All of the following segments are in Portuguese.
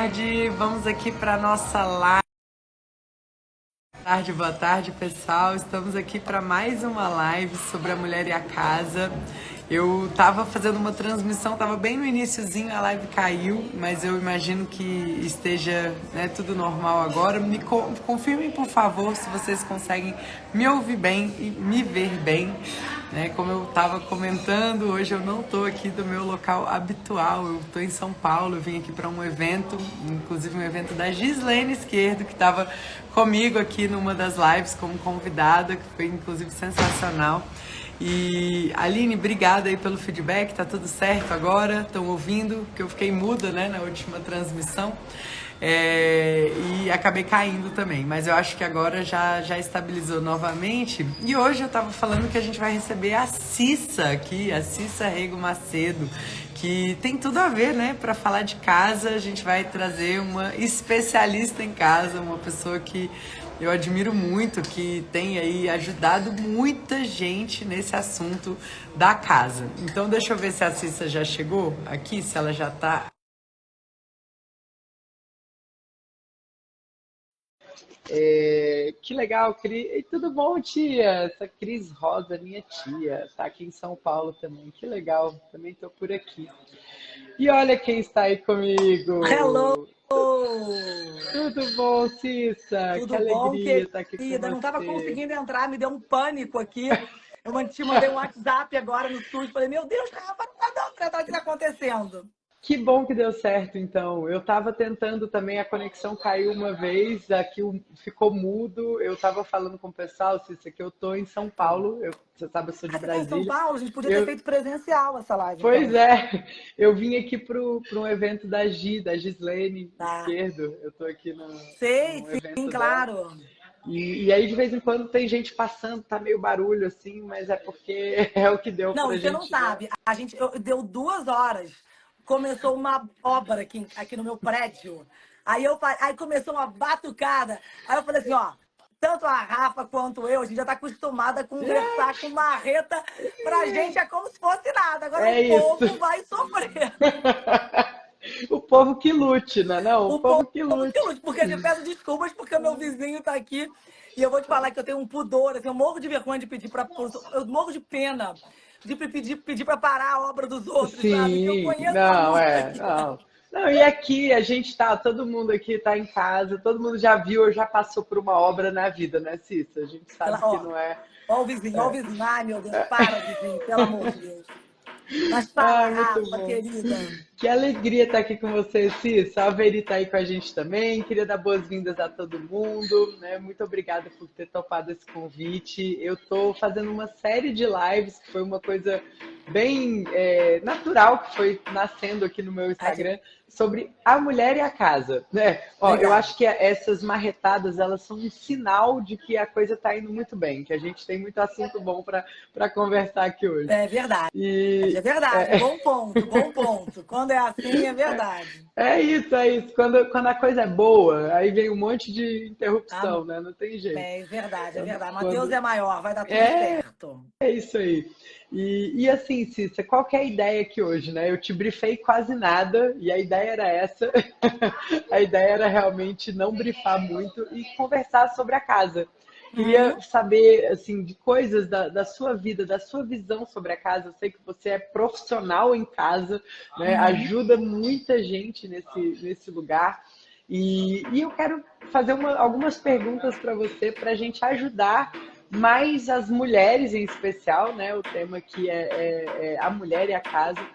tarde, vamos aqui para nossa live. Boa tarde, pessoal. Estamos aqui para mais uma live sobre a mulher e a casa. Eu tava fazendo uma transmissão, tava bem no iniciozinho, a live caiu, mas eu imagino que esteja, né, tudo normal agora. Confirmem, por favor, se vocês conseguem me ouvir bem e me ver bem. Né? Como eu estava comentando, hoje eu não estou aqui do meu local habitual, eu estou em São Paulo, eu vim aqui para um evento, inclusive um evento da Gislene Esquerdo, que estava comigo aqui numa das lives como convidada, que foi inclusive sensacional. E Aline, obrigada aí pelo feedback, tá tudo certo agora? Estão ouvindo? Porque eu fiquei muda, né, na última transmissão. E acabei caindo também, mas eu acho que agora já estabilizou novamente. E hoje eu tava falando que a gente vai receber a Cissa aqui, a Cissa Rego Macedo, que tem tudo a ver, né? Para falar de casa, a gente vai trazer uma especialista em casa, uma pessoa que eu admiro muito, que tem aí ajudado muita gente nesse assunto da casa. Então deixa eu ver se a Cissa já chegou aqui, se ela já tá. Que legal, Cris. E tudo bom, tia? Essa Cris Rosa, minha tia, tá aqui em São Paulo também. Que legal, também tô por aqui. E olha quem está aí Hello! comigo. Tudo bom, Cissa? Que Tudo bom, alegria estar aqui com querida? Não estava você. conseguindo entrar, me deu um pânico aqui. Eu te mandei um WhatsApp agora no SUS. Falei, meu Deus, Rafa, não vai dar pra entrar, o que está acontecendo? Que bom que deu certo, então. Eu estava tentando também, a conexão caiu uma vez, aqui ficou mudo. Eu estava falando com o pessoal, Cissa, que eu estou em São Paulo. Você sabe, eu sou de Ah, você está em São Brasília. Paulo? A gente podia ter Eu, feito presencial essa live, Pois então. é, eu vim aqui para um evento da Gislene Tá. Esquerdo. Eu estou aqui Sei, no sim, evento dela. claro. E aí, de vez em quando, tem gente passando, tá meio barulho assim, mas é porque é o que deu Não, pra e você não gente, né? sabe. Deu 2 horas. Começou uma obra aqui no meu prédio. Aí começou uma batucada. Aí eu falei assim, ó. Tanto a Rafa quanto eu, a gente já está acostumada a conversar com marreta. Pra gente é como se fosse nada. Agora o É isso. povo vai sofrer. O povo que lute, né? Não, o O povo povo que que lute. lute. Porque eu peço desculpas porque o meu vizinho está aqui. E eu vou te falar que eu tenho um pudor, assim, eu morro de vergonha de pedir para. Eu morro de pena de pedir para parar a obra dos outros, sabe? Que eu Sim, conheço a não, música é, aqui. não. Não, e aqui a gente tá, todo mundo aqui tá em casa, todo mundo já viu ou já passou por uma obra na vida, né, Cissa? A gente sabe que Ó, não é. ó o vizinho, ó o vizinho. Ai, meu Deus, para, vizinho, pelo amor de Deus. Mas fala, Ai, muito Rafa, bom. querida. Que alegria estar aqui com você, Cissa. A Veri está aí com a gente também. Queria dar boas-vindas a todo mundo, né? Muito obrigada por ter topado esse convite. Eu estou fazendo uma série de lives, que foi uma coisa bem natural que foi nascendo aqui no meu Ai, que Instagram, sobre a mulher e a casa, né? Ó, eu legal. acho que essas marretadas, elas são um sinal de que a coisa está indo muito bem, que a gente tem muito assunto bom para conversar aqui hoje. É verdade, é E verdade. Bom ponto, bom ponto. Quando é assim, é verdade. é isso, é isso. Quando a coisa é boa, aí vem um monte de Ah, interrupção, né? Não tem jeito. é verdade, é verdade. Mas Deus Quando... é maior, vai dar tudo É, certo. é isso aí. E assim, Cissa, qual que é a ideia aqui hoje, né? Eu te brifei quase nada e a ideia era essa. A ideia era realmente não brifar muito e conversar sobre a casa. Queria Uhum, saber, assim, de coisas da sua vida, da sua visão sobre a casa. Eu sei que você é profissional em casa, né? uhum. Ajuda muita gente nesse lugar. E eu quero fazer algumas perguntas para você, para a gente ajudar mais as mulheres em especial, né? O tema aqui é a mulher e a casa,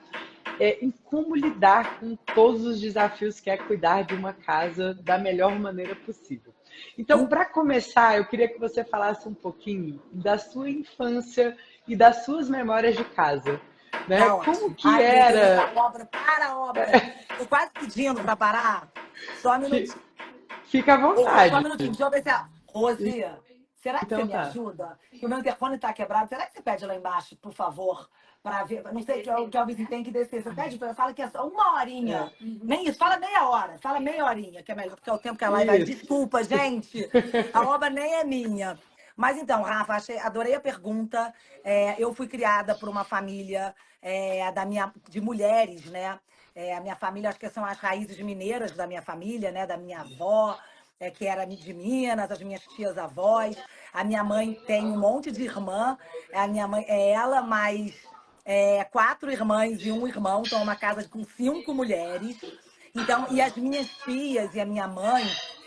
em como lidar com todos os desafios que é cuidar de uma casa da melhor maneira possível. Então, Então, para começar, eu queria que você falasse um pouquinho da sua infância e das suas memórias de casa, né? tá Como ótimo. que Ai, meu Deus, essa era? obra, para a obra. Tô quase pedindo para parar. Só um minutinho. Fica à Só um vontade. minutinho, deixa eu ver se a. Rose, será que você Então me tá. ajuda? Que o meu interfone tá quebrado. Será que você pede lá embaixo, por favor? Para ver. Não sei que é o vizinho tem que descer. Você pede, fala que é só uma horinha. É, Nem isso, fala meia hora. Fala meia horinha, que é melhor, porque é o tempo que a live vai. isso. Desculpa, gente. A obra nem é minha. Mas então, Rafa, adorei a pergunta. Eu fui criada por uma família de mulheres, né? A minha família, acho que são as raízes mineiras da minha família, né? Da minha avó, que era de Minas, as minhas tias-avós. A minha mãe tem um monte de irmã. A minha mãe é ela, mais 4 irmãs e um irmão. Então, é uma casa com 5 mulheres. Então, e as minhas tias e a minha mãe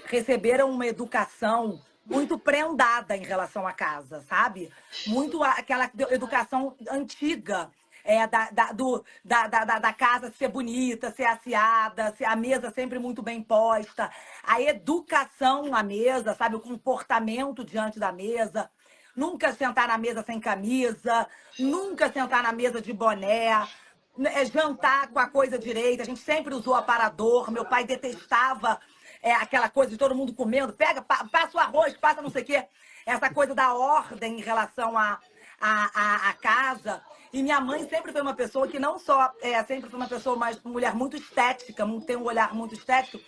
receberam uma educação muito prendada em relação à casa, sabe? Muito aquela educação antiga. Da casa ser bonita, ser asseada, ser a mesa sempre muito bem posta, a educação na mesa, sabe? O comportamento diante da mesa. Nunca sentar na mesa sem camisa, nunca sentar na mesa de boné, jantar com a coisa direita. A gente sempre usou aparador. Meu pai detestava aquela coisa de todo mundo comendo. Pega, passa o arroz, passa não sei o quê. Essa coisa da ordem em relação à casa. E minha mãe sempre foi uma pessoa que não só sempre foi uma pessoa, mas mulher muito estética, tem um olhar muito estético.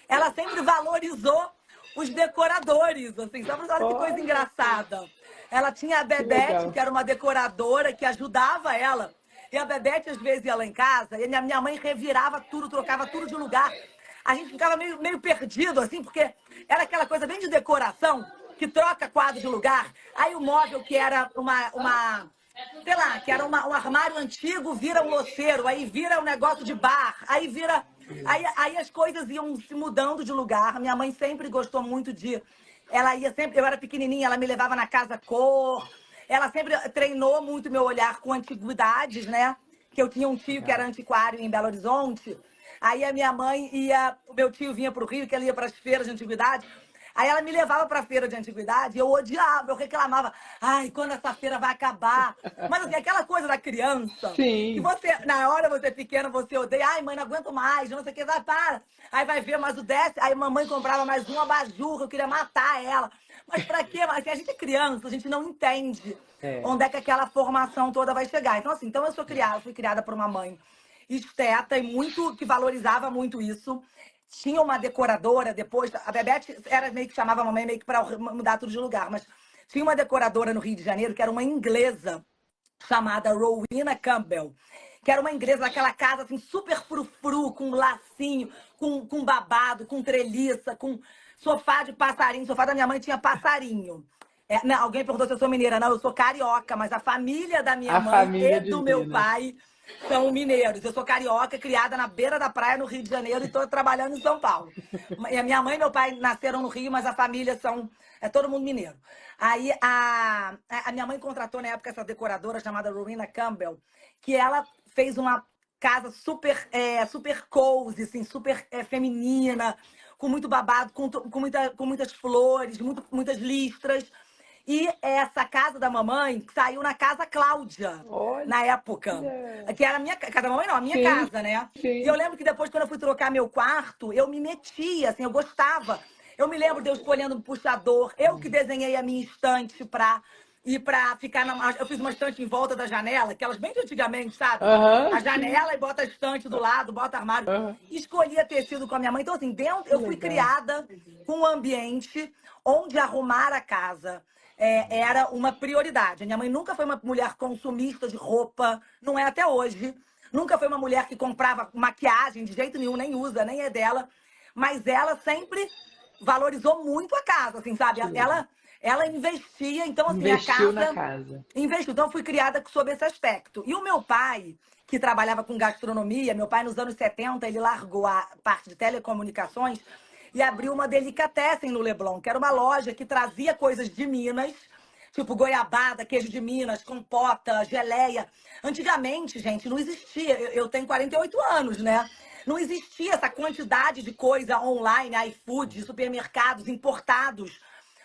Ela sempre valorizou os decoradores, assim, só para olha que coisa engraçada. Ela tinha a Bebete, que era uma decoradora que ajudava ela. E a Bebete, às vezes, ia lá em casa, e a minha mãe revirava tudo, trocava tudo de lugar. A gente ficava meio perdido, assim, porque era aquela coisa bem de decoração, que troca quadro de lugar. Aí o móvel, que era sei lá, que era um armário antigo, vira um louceiro, aí vira um negócio de bar, aí vira... Aí as coisas iam se mudando de lugar. Minha mãe sempre gostou muito de... Ela ia sempre... Eu era pequenininha, ela me levava na casa cor. Ela sempre treinou muito meu olhar com antiguidades, né? Que eu tinha um tio que era antiquário em Belo Horizonte. Aí a minha mãe ia... O meu tio vinha para o Rio, que ela ia para as feiras de antiguidade. Aí ela me levava para a feira de antiguidade e eu odiava, eu reclamava. Ai, quando essa feira vai acabar? Mas assim, aquela coisa da criança, que Sim. você, na hora você é pequena, você odeia. Ai, mãe, não aguento mais, não sei o que, vai, para. Aí vai ver mais o 10, aí mamãe comprava mais um abajur, eu queria matar ela. Mas pra quê? Mas assim, a gente é criança, a gente não entende onde é que aquela formação toda vai chegar. Então assim, eu fui criada por uma mãe esteta e muito, que valorizava muito isso. Tinha uma decoradora depois, a Bebete era meio que chamava a mamãe meio que para mudar tudo de lugar, mas tinha uma decoradora no Rio de Janeiro que era uma inglesa chamada Rowena Campbell, que era uma inglesa daquela casa assim super frufru, com lacinho, com babado, com treliça, com sofá de passarinho. O sofá da minha mãe tinha passarinho. Não, alguém perguntou se eu sou mineira. Não, eu sou carioca, mas a família da minha A mãe e família de do meu Minas. pai são mineiros. Eu sou carioca, criada na beira da praia no Rio de Janeiro e estou trabalhando em São Paulo. E a minha mãe e meu pai nasceram no Rio, mas a família é todo mundo mineiro. Aí a minha mãe contratou na época essa decoradora chamada Rowena Campbell, que ela fez uma casa super cozy, assim, super feminina, com muito babado, com muitas flores, muitas listras. E essa casa da mamãe saiu na Casa Cláudia, Olha. na época. Que era a minha casa da mamãe, não, a minha Sim, casa, né? E eu sim. lembro que depois, quando eu fui trocar meu quarto, eu me metia, assim, eu gostava. Eu me lembro de eu escolhendo um puxador, eu que desenhei a minha estante pra ficar eu fiz uma estante em volta da janela, aquelas bem de antigamente, sabe? Aham, A sim. janela e bota a estante do lado, bota armário. Aham. Escolhia tecido com a minha mãe. Então, assim, Que eu fui legal. criada com um ambiente onde arrumar a casa era uma prioridade. A minha mãe nunca foi uma mulher consumista de roupa, não é até hoje. Nunca foi uma mulher que comprava maquiagem de jeito nenhum, nem usa, nem é dela. Mas ela sempre valorizou muito a casa, assim, sabe? Que legal. Ela investia, então, assim, a Investiu na casa casa. investiu. Então, eu fui criada sob esse aspecto. E o meu pai, que trabalhava com gastronomia, meu pai, nos anos 70, ele largou a parte de telecomunicações e abriu uma delicatessen no Leblon, que era uma loja que trazia coisas de Minas, tipo goiabada, queijo de Minas, compota, geleia. Antigamente, gente, não existia. Eu tenho 48 anos, né? Não existia essa quantidade de coisa online, iFood, supermercados importados.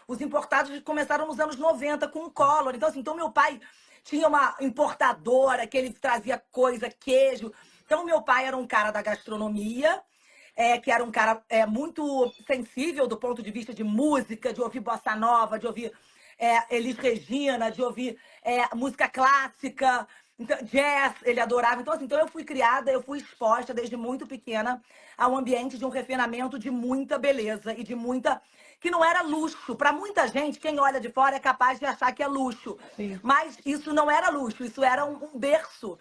Os importados começaram nos anos 90 com o Collor. Então, assim, meu pai tinha uma importadora que ele trazia coisa, queijo. Então, meu pai era um cara da gastronomia, que era um cara muito sensível do ponto de vista de música, de ouvir bossa nova, de ouvir Elis Regina, de ouvir música clássica, então, jazz, ele adorava. Então, assim, eu fui criada, eu fui exposta desde muito pequena ao ambiente de um refinamento de muita beleza e de muita... que não era luxo. Para muita gente, quem olha de fora é capaz de achar que é luxo. Sim. Mas isso não era luxo, isso era um berço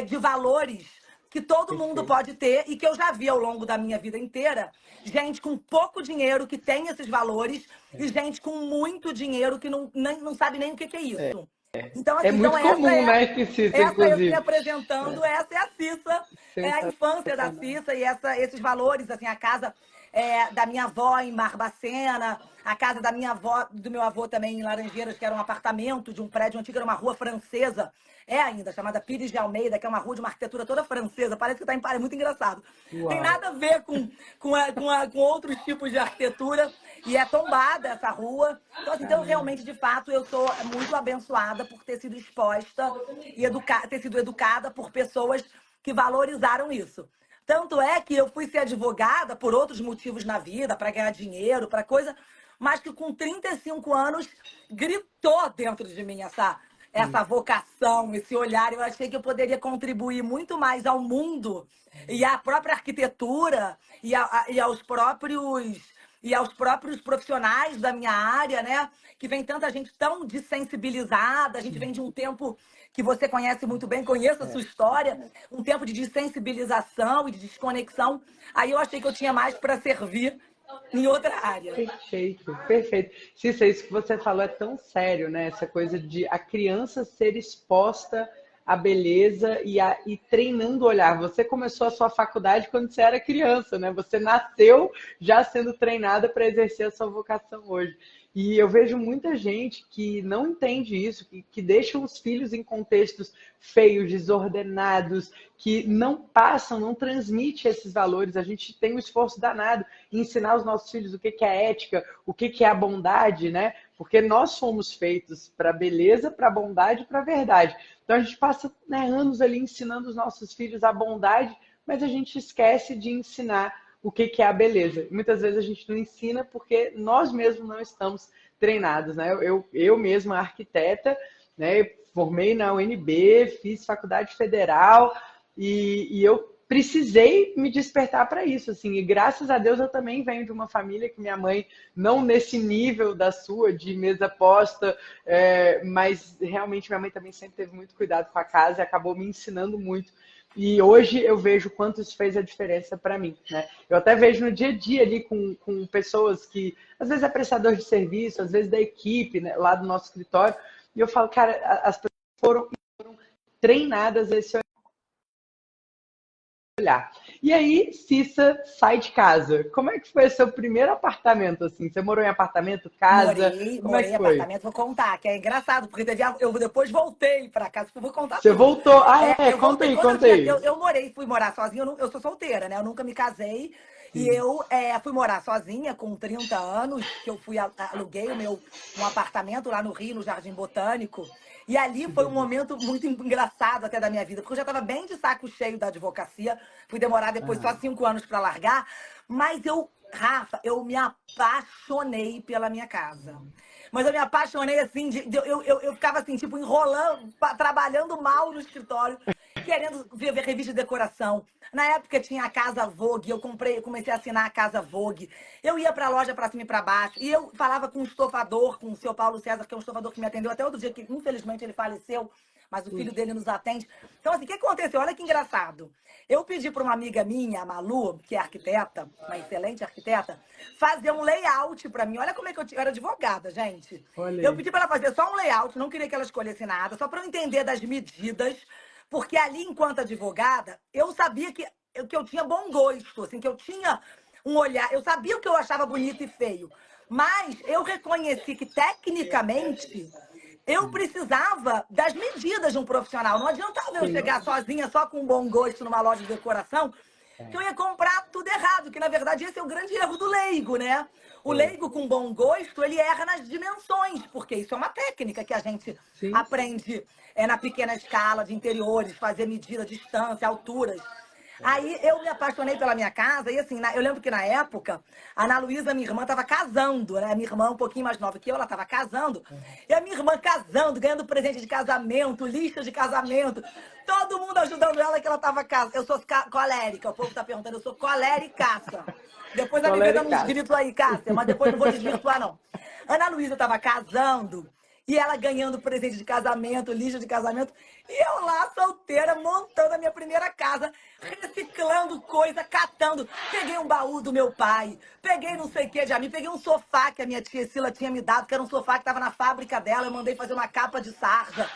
de valores que todo mundo pode ter e que eu já vi ao longo da minha vida inteira. Gente com pouco dinheiro que tem esses valores e gente com muito dinheiro que não sabe nem o que é isso. Então, É assim, muito comum, né, que Cissa, essa eu me inclusive. apresentando, essa é a Cissa, é a infância da Sensacional. Cissa e esses valores, assim, a casa da minha avó em Barbacena, a casa da minha avó, do meu avô também em Laranjeiras, que era um apartamento de um prédio antigo, era uma rua francesa, ainda, chamada Pires de Almeida, que é uma rua de uma arquitetura toda francesa, parece que está em Paris, é muito engraçado. Tem Uau. nada a ver com outros tipos de arquitetura, e é tombada essa rua. Então, assim, realmente, de fato, eu sou muito abençoada por ter sido exposta e ter sido educada por pessoas que valorizaram isso. Tanto é que eu fui ser advogada por outros motivos na vida, para ganhar dinheiro, para coisa, mas que com 35 anos gritou dentro de mim essa vocação, esse olhar. Eu achei que eu poderia contribuir muito mais ao mundo e à própria arquitetura e aos próprios profissionais da minha área, né? Que vem tanta gente tão desensibilizada, a gente vem de um tempo que você conhece muito bem, conheço a sua história, um tempo de desensibilização e de desconexão. Aí eu achei que eu tinha mais para servir em outra área. Perfeito, perfeito. Cissa, isso que você falou é tão sério, né? Essa coisa de a criança ser exposta à beleza e treinando o olhar. Você começou a sua faculdade quando você era criança, né? Você nasceu já sendo treinada para exercer a sua vocação hoje. E eu vejo muita gente que não entende isso, que deixa os filhos em contextos feios, desordenados, que não passam, não transmite esses valores. A gente tem um esforço danado em ensinar os nossos filhos o que é ética, o que é a bondade, né? Porque nós fomos feitos para a beleza, para a bondade e para a verdade. Então a gente passa, né, anos ali ensinando os nossos filhos a bondade, mas a gente esquece de ensinar o que é a beleza. Muitas vezes a gente não ensina porque nós mesmos não estamos treinados, né? Eu mesma, arquiteta, né, formei na UNB, fiz faculdade federal e eu precisei me despertar para isso, assim, e graças a Deus eu também venho de uma família que minha mãe, não nesse nível da sua, de mesa posta, mas realmente minha mãe também sempre teve muito cuidado com a casa e acabou me ensinando muito. E hoje eu vejo quanto isso fez a diferença para mim, né? Eu até vejo no dia a dia ali com pessoas que, às vezes é prestador de serviço, às vezes da equipe, né, lá do nosso escritório, e eu falo, cara, as pessoas foram treinadas a esse olhar. E aí, Cissa sai de casa. Como é que foi o seu primeiro apartamento, assim? Você morou em apartamento, casa? Como é Morei que em foi? apartamento, vou contar, que é engraçado, porque eu depois voltei para casa, vou contar Você tudo. voltou? Ah, Eu conta voltei. aí, Quando conta aí. eu fui morar sozinha, eu sou solteira, né? Eu nunca me casei. E Sim. eu fui morar sozinha com 30 anos, que eu aluguei um apartamento lá no Rio, no Jardim Botânico. E ali Que foi um delícia. momento muito engraçado até da minha vida, porque eu já estava bem de saco cheio da advocacia. Fui demorar depois só Ah, 5 anos para largar. Mas Rafa, eu me apaixonei pela minha casa. Mas eu me apaixonei assim, eu ficava assim, tipo, enrolando, trabalhando mal no escritório, querendo ver revista de decoração. Na época tinha a Casa Vogue, comecei a assinar a Casa Vogue. Eu ia pra loja pra cima e pra baixo, e eu falava com um estofador, com o seu Paulo César, que é um estofador que me atendeu até outro dia, que infelizmente ele faleceu, mas o filho puxa. dele nos atende. Então, assim, o que aconteceu? Olha que engraçado. Eu pedi para uma amiga minha, a Malu, que é arquiteta, uma excelente arquiteta, fazer um layout para mim. Olha como é que eu era advogada, gente. Olha Eu aí. pedi para ela fazer só um layout, não queria que ela escolhesse nada, só para eu entender das medidas, porque ali, enquanto advogada, eu sabia que eu tinha bom gosto, assim, que eu tinha um olhar, eu sabia o que eu achava bonito e feio, mas eu reconheci que, tecnicamente, eu precisava das medidas de um profissional. Não adiantava eu Sim. chegar sozinha, só com um bom gosto, numa loja de decoração, que eu ia comprar tudo errado, que na verdade esse é o grande erro do leigo, né? O É. leigo com bom gosto, ele erra nas dimensões, porque isso é uma técnica que a gente Sim. aprende na pequena escala de interiores, fazer medida, distância, alturas. Aí eu me apaixonei pela minha casa e assim, eu lembro que na época, a Ana Luísa, minha irmã, estava casando, né? Minha irmã um pouquinho mais nova que eu, ela estava casando. E a minha irmã casando, ganhando presente de casamento, lista de casamento. Todo mundo ajudando ela que ela estava casando. Eu sou colérica, o povo está perguntando, eu sou coléricaça. Depois vai me ver dando uns Colérica. gritos aí, Cássia, mas depois não vou desvirtuar, não. Ana Luísa estava casando E ela ganhando presente de casamento, lista de casamento. E eu lá, solteira, montando a minha primeira casa, reciclando coisa, catando. Peguei um baú do meu pai, peguei não sei o que de amigo, peguei um sofá que a minha tia Sila tinha me dado, que era um sofá que estava na fábrica dela, eu mandei fazer uma capa de sarja.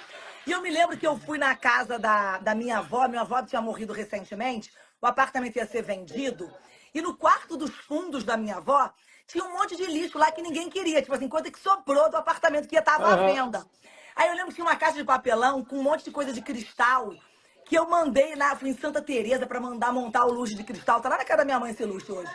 E eu me lembro que eu fui na casa da minha avó tinha morrido recentemente, o apartamento ia ser vendido, e no quarto dos fundos da minha avó, tinha um monte de lixo lá que ninguém queria, tipo assim, coisa que sobrou do apartamento que estava à venda. Aí eu lembro que tinha uma caixa de papelão com um monte de coisa de cristal, que eu mandei lá, fui em Santa Teresa para mandar montar o luxo de cristal. Tá lá na casa da minha mãe esse luxo hoje.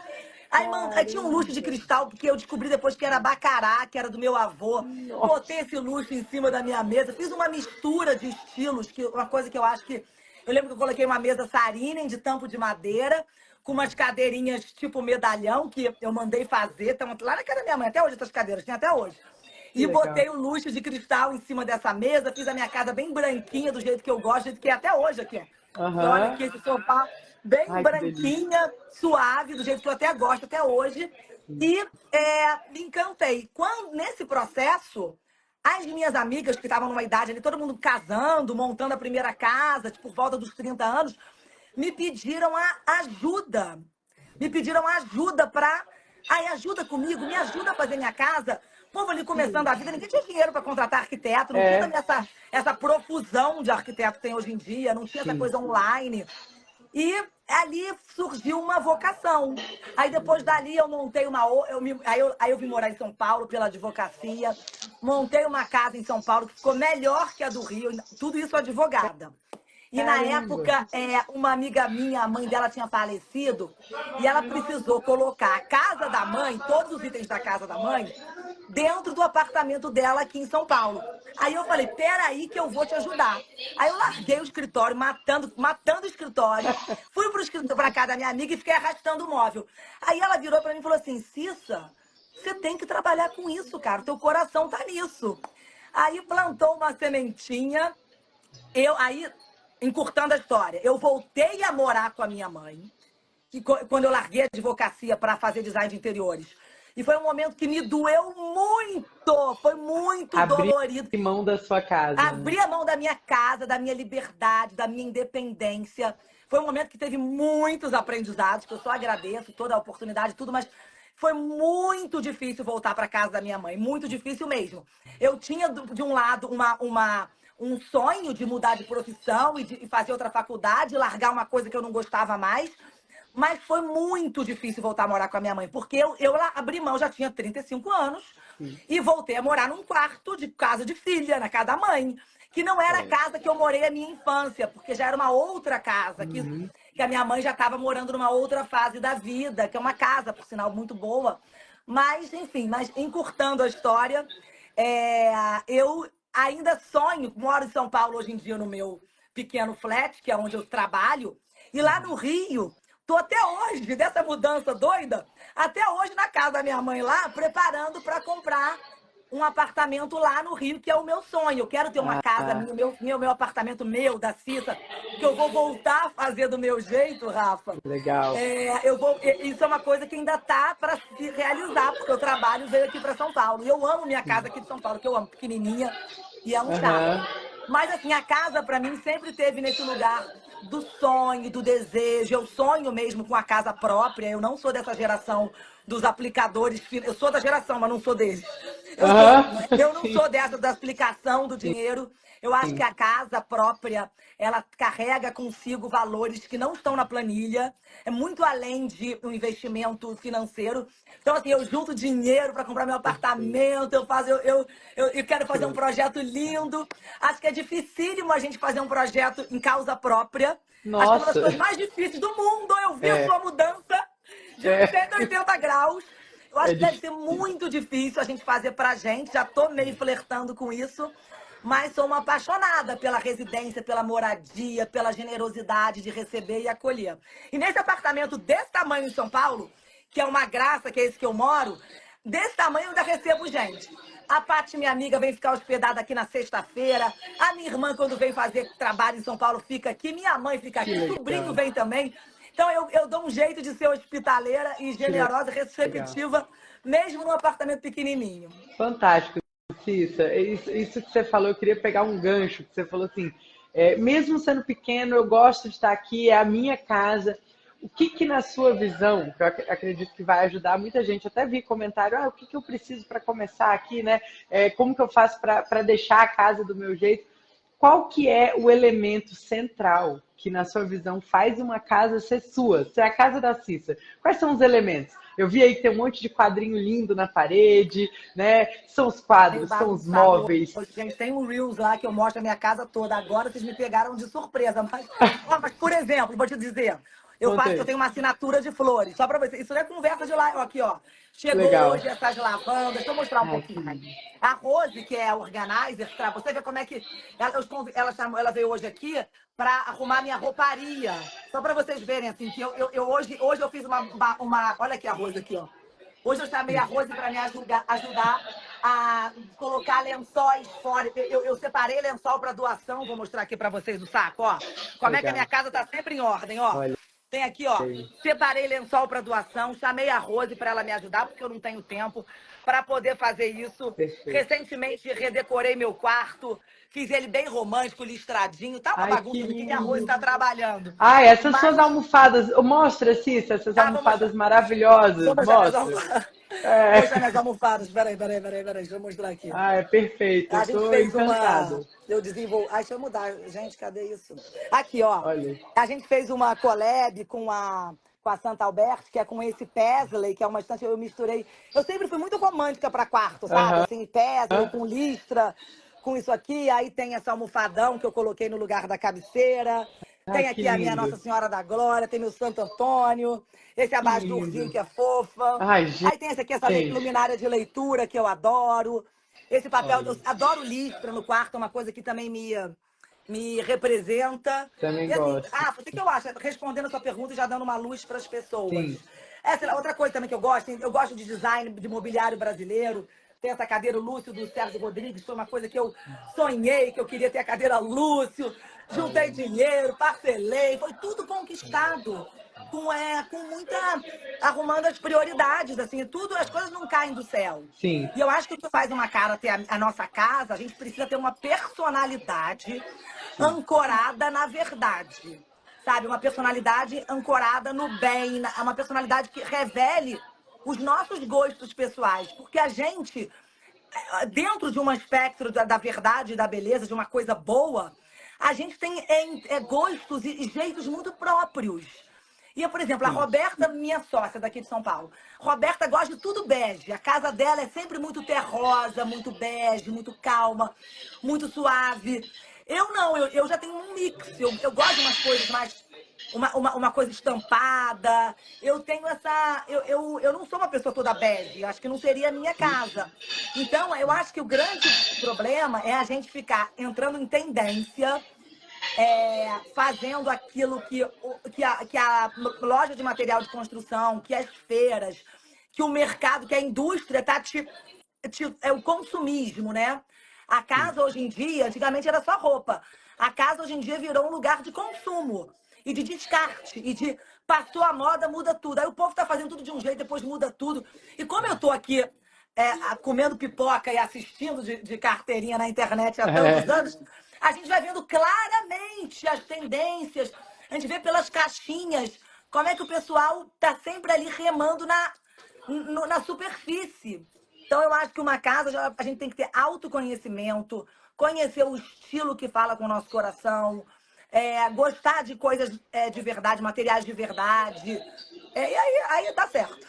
Aí tinha um luxo de cristal, porque eu descobri depois que era bacará, que era do meu avô. Botei esse luxo em cima da minha mesa, fiz uma mistura de estilos, que uma coisa que eu acho que... Eu lembro que eu coloquei uma mesa Saarinen de tampo de madeira, com umas cadeirinhas tipo medalhão, que eu mandei fazer. Estão lá na casa da minha mãe, até hoje essas cadeiras, tem até hoje. E botei o luxo de cristal em cima dessa mesa, fiz a minha casa bem branquinha, do jeito que eu gosto, do jeito que é até hoje aqui. Olha aqui esse sofá bem branquinha, suave, do jeito que eu até gosto até hoje. E me encantei. Nesse processo, as minhas amigas que estavam numa idade ali, todo mundo casando, montando a primeira casa, tipo, por volta dos 30 anos, me pediram ajuda. Me pediram ajuda para... Ai, ajuda comigo, me ajuda a fazer minha casa. O povo ali começando a vida, ninguém tinha dinheiro para contratar arquiteto, não tinha essa profusão de arquiteto que tem hoje em dia, não tinha essa coisa online. E ali surgiu uma vocação. Aí depois dali eu montei aí eu vim morar em São Paulo pela advocacia, montei uma casa em São Paulo que ficou melhor que a do Rio, tudo isso advogada. E na época, uma amiga minha, a mãe dela tinha falecido, e ela precisou colocar a casa da mãe, todos os itens da casa da mãe, dentro do apartamento dela aqui em São Paulo. Aí eu falei, peraí que eu vou te ajudar. Aí eu larguei o escritório, matando o escritório, fui pra casa da minha amiga e fiquei arrastando o móvel. Aí ela virou pra mim e falou assim, Cissa, você tem que trabalhar com isso, cara, o teu coração tá nisso. Aí plantou uma sementinha, encurtando a história, eu voltei a morar com a minha mãe, quando eu larguei a advocacia para fazer design de interiores. E foi um momento que me doeu muito, foi muito dolorido. Abrir mão da sua casa. Abrir a mão da minha casa, da minha liberdade, da minha independência. Foi um momento que teve muitos aprendizados, que eu só agradeço toda a oportunidade, tudo, mas foi muito difícil voltar para casa da minha mãe, muito difícil mesmo. Eu tinha, de um lado, um sonho de mudar de profissão e de fazer outra faculdade, largar uma coisa que eu não gostava mais, mas foi muito difícil voltar a morar com a minha mãe, porque eu abri mão, já tinha 35 anos, e voltei a morar num quarto de casa de filha, na casa da mãe, que não era a casa que eu morei a minha infância, porque já era uma outra casa, que a minha mãe já estava morando numa outra fase da vida, que é uma casa, por sinal, muito boa. Mas, enfim, encurtando a história, eu ainda sonho, moro em São Paulo hoje em dia no meu pequeno flat, que é onde eu trabalho, e lá no Rio, tô até hoje, dessa mudança doida, até hoje na casa da minha mãe lá, preparando para comprar um apartamento lá no Rio, que é o meu sonho. Eu quero ter uma casa, meu apartamento meu, da Cissa, que eu vou voltar a fazer do meu jeito, Rafa. Legal. Isso é uma coisa que ainda tá para se realizar, porque eu trabalho veio aqui para São Paulo. E eu amo minha casa aqui de São Paulo, que eu amo, pequenininha, e é um charme. Mas assim, a casa para mim sempre teve nesse lugar do sonho, do desejo. Eu sonho mesmo com a casa própria. Eu não sou dessa geração dos aplicadores. Eu sou da geração, mas não sou deles. Eu não sou dessa da aplicação do dinheiro. Eu acho que a casa própria, ela carrega consigo valores que não estão na planilha. É muito além de um investimento financeiro. Então, assim, eu junto dinheiro para comprar meu apartamento, eu quero fazer um projeto lindo. Acho que é dificílimo a gente fazer um projeto em causa própria. Nossa. Acho que é uma das coisas mais difíceis do mundo. Eu vi a sua mudança de 180 graus. Eu acho que deve ser muito difícil a gente fazer pra gente. Já tô meio flertando com isso. Mas sou uma apaixonada pela residência, pela moradia, pela generosidade de receber e acolher. E nesse apartamento desse tamanho em São Paulo, que é uma graça, que é esse que eu moro, desse tamanho eu ainda recebo gente. A Paty, minha amiga, vem ficar hospedada aqui na sexta-feira. A minha irmã, quando vem fazer trabalho em São Paulo, fica aqui. Minha mãe fica aqui. O sobrinho vem também. Então, eu dou um jeito de ser hospitaleira e generosa, receptiva, mesmo num apartamento pequenininho. Fantástico. Cissa, isso que você falou, eu queria pegar um gancho, que você falou assim, mesmo sendo pequeno, eu gosto de estar aqui, é a minha casa. O que que na sua visão, que eu acredito que vai ajudar muita gente, até vi comentário, o que que eu preciso para começar aqui, né? Como que eu faço para deixar a casa do meu jeito? Qual que é o elemento central que, na sua visão, faz uma casa ser sua, ser a casa da Cissa? Quais são os elementos? Eu vi aí que tem um monte de quadrinho lindo na parede, né? São os Meio quadros, são os bagunçado móveis. hoje, gente. Tem um Reels lá que eu mostro a minha casa toda. Agora vocês me pegaram de surpresa. Mas, por exemplo, vou te dizer, eu Contei. tenho uma assinatura de flores. Só pra você. Isso não é conversa de lá. Aqui, ó. Chegou Legal. hoje essas lavandas. Deixa eu mostrar um Ai, que pouquinho. lindo. A Rose, que é a organizer, pra você ver como é que. Ela veio hoje aqui para arrumar minha rouparia. Só para vocês verem, assim, que hoje eu fiz uma. Olha aqui a Rose aqui, ó. Hoje eu chamei a Rose para me ajudar a colocar lençóis fora. Eu separei lençol para doação, vou mostrar aqui para vocês o saco, ó. Como é que a minha Legal. casa tá sempre em ordem, ó. Olha Tem aqui, ó. aí. Separei lençol para doação, chamei a Rose para ela me ajudar, porque eu não tenho tempo para poder fazer isso. Perfeito. Recentemente redecorei meu quarto, fiz ele bem romântico, listradinho. Tá uma Ai, que bagunça do que a Rose lindo. está trabalhando. Ai, essas suas Mas, almofadas. Mostra, Cissa, essas tá, vou mostrar. almofadas maravilhosas. Vou mostrar minhas Mostra. almofadas. Vou É. mostrar minhas almofadas. Peraí. Deixa eu mostrar aqui. Ah, é perfeito. A Eu gente tô fez uma. encantado. Eu desenvolvi. Ai, deixa eu mudar. Gente, cadê isso? Aqui, ó. Olha. A gente fez uma collab com a Santa Albert, que é com esse Paisley, que é uma estante. Eu misturei. Eu sempre fui muito romântica para quarto, sabe? Aham. Assim, Paisley com listra, com isso aqui. Aí tem essa almofadão que eu coloquei no lugar da cabeceira. Ai, Tem que aqui a minha lindo. Nossa Senhora da Glória, tem meu Santo Antônio, esse Que abajurzinho lindo. que é fofa. Ai, Aí tem esse aqui, essa gente. luminária de leitura que eu adoro. Esse papel, eu Olha, adoro listra no quarto, é uma coisa que também me representa. também E assim, gosto. o que eu acho? Respondendo a sua pergunta e já dando uma luz para as pessoas. Sim. Essa é outra coisa também que eu gosto de design, de mobiliário brasileiro. Tem essa cadeira Lúcio do Sérgio Rodrigues, foi uma coisa que eu sonhei, que eu queria ter a cadeira Lúcio. Juntei dinheiro, parcelei, foi tudo conquistado. Com muita. Arrumando as prioridades, assim, tudo, as coisas não caem do céu. Sim. E eu acho que o que faz uma cara ter a nossa casa, a gente precisa ter uma personalidade Sim. ancorada na verdade. Sabe? Uma personalidade ancorada no bem, uma personalidade que revele os nossos gostos pessoais. Porque a gente, dentro de um espectro da verdade e da beleza, de uma coisa boa, a gente tem gostos e jeitos muito próprios. E, por exemplo, a Sim. Roberta, minha sócia daqui de São Paulo. Roberta gosta de tudo bege. A casa dela é sempre muito terrosa, muito bege, muito calma, muito suave. Eu não, eu já tenho um mix. Eu gosto de umas coisas mais. Uma coisa estampada. Eu tenho essa. Eu não sou uma pessoa toda bege. Acho que não seria a minha casa. Então, eu acho que o grande problema é a gente ficar entrando em tendência, fazendo aquilo que a loja de material de construção, que as feiras, que o mercado, que a indústria está é o consumismo, né? A Sim. casa hoje em dia, antigamente era só roupa. A casa hoje em dia virou um lugar de consumo e de descarte e de passou a moda, muda tudo. Aí o povo tá fazendo tudo de um jeito, depois muda tudo. E como eu tô aqui comendo pipoca e assistindo de carteirinha na internet há tantos É. anos, a gente vai vendo claramente as tendências, a gente vê pelas caixinhas como é que o pessoal tá sempre ali remando na superfície. Então, eu acho que uma casa, a gente tem que ter autoconhecimento, conhecer o estilo que fala com o nosso coração, gostar de coisas de verdade, materiais de verdade. E aí dá certo.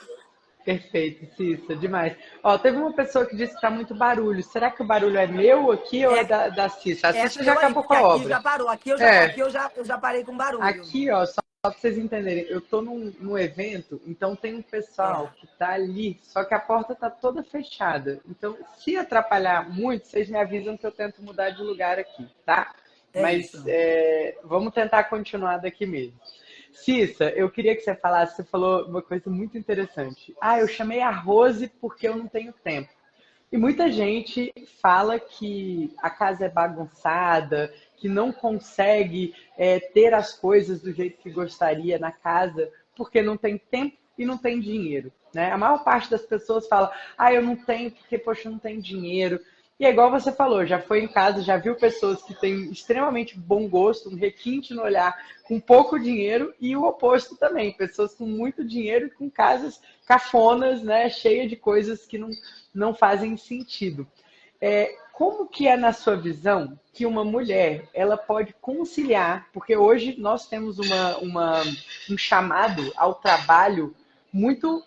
Perfeito, Cissa, demais. Ó, teve uma pessoa que disse que tá muito barulho. Será que o barulho é meu aqui ou é É, da Cissa? A é Cissa já seu aí, acabou com porque a aqui obra. já parou. É, Eu já parei com barulho. aqui, ó, só para vocês entenderem, eu tô num evento, então tem um pessoal É, que tá ali, só que a porta tá toda fechada. Então, se atrapalhar muito, vocês me avisam que eu tento mudar de lugar aqui, tá? é Mas isso. vamos tentar continuar daqui mesmo. Cissa, eu queria que você falasse, você falou uma coisa muito interessante. Ah, eu chamei a Rose porque eu não tenho tempo. E muita gente fala que a casa é bagunçada, que não consegue ter as coisas do jeito que gostaria na casa, porque não tem tempo e não tem dinheiro, né? A maior parte das pessoas fala, ah, eu não tenho porque, poxa, eu não tenho dinheiro. E é igual você falou, já foi em casa, já viu pessoas que têm extremamente bom gosto, um requinte no olhar, com pouco dinheiro, e o oposto também, pessoas com muito dinheiro e com casas cafonas, né, cheia de coisas que não fazem sentido. Como que é, na sua visão, que uma mulher ela pode conciliar, porque hoje nós temos um chamado ao trabalho muito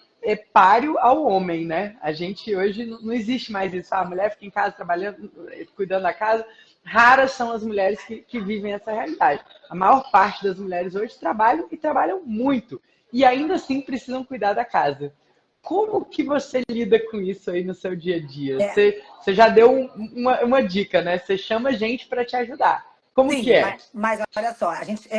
páreo ao homem, né? A gente hoje não existe mais isso. A mulher fica em casa trabalhando, cuidando da casa. Raras são as mulheres que vivem essa realidade. A maior parte das mulheres hoje trabalham e trabalham muito. E ainda assim precisam cuidar da casa. Como que você lida com isso aí no seu dia a dia? É, Você já deu uma dica, né? Você chama gente para te ajudar. Como que sim, é? mas olha só,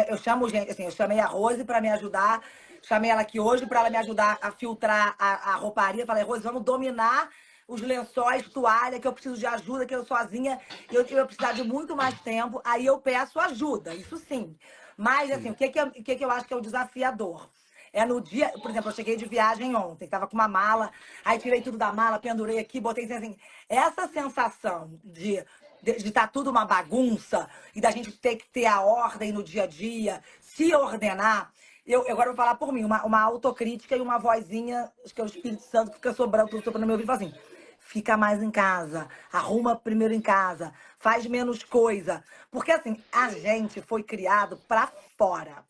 eu chamo gente, assim, eu chamei a Rose para me ajudar, chamei ela aqui hoje para ela me ajudar a filtrar a rouparia. Falei, Rose, vamos dominar os lençóis, toalha, que eu preciso de ajuda, que eu sozinha, eu precisar de muito mais tempo. Aí eu peço ajuda, isso sim. Mas, assim, o que eu acho que é o desafiador? É no dia, por exemplo, eu cheguei de viagem ontem, tava com uma mala, aí tirei tudo da mala, pendurei aqui, botei assim. Essa sensação de estar tudo uma bagunça e da gente ter que ter a ordem no dia a dia, se ordenar. Eu agora vou falar por mim, uma autocrítica e uma vozinha, acho que é o Espírito Santo que fica soprando no meu ouvido e fala assim: fica mais em casa, arruma primeiro em casa, faz menos coisa. Porque assim, a gente foi criado para fora.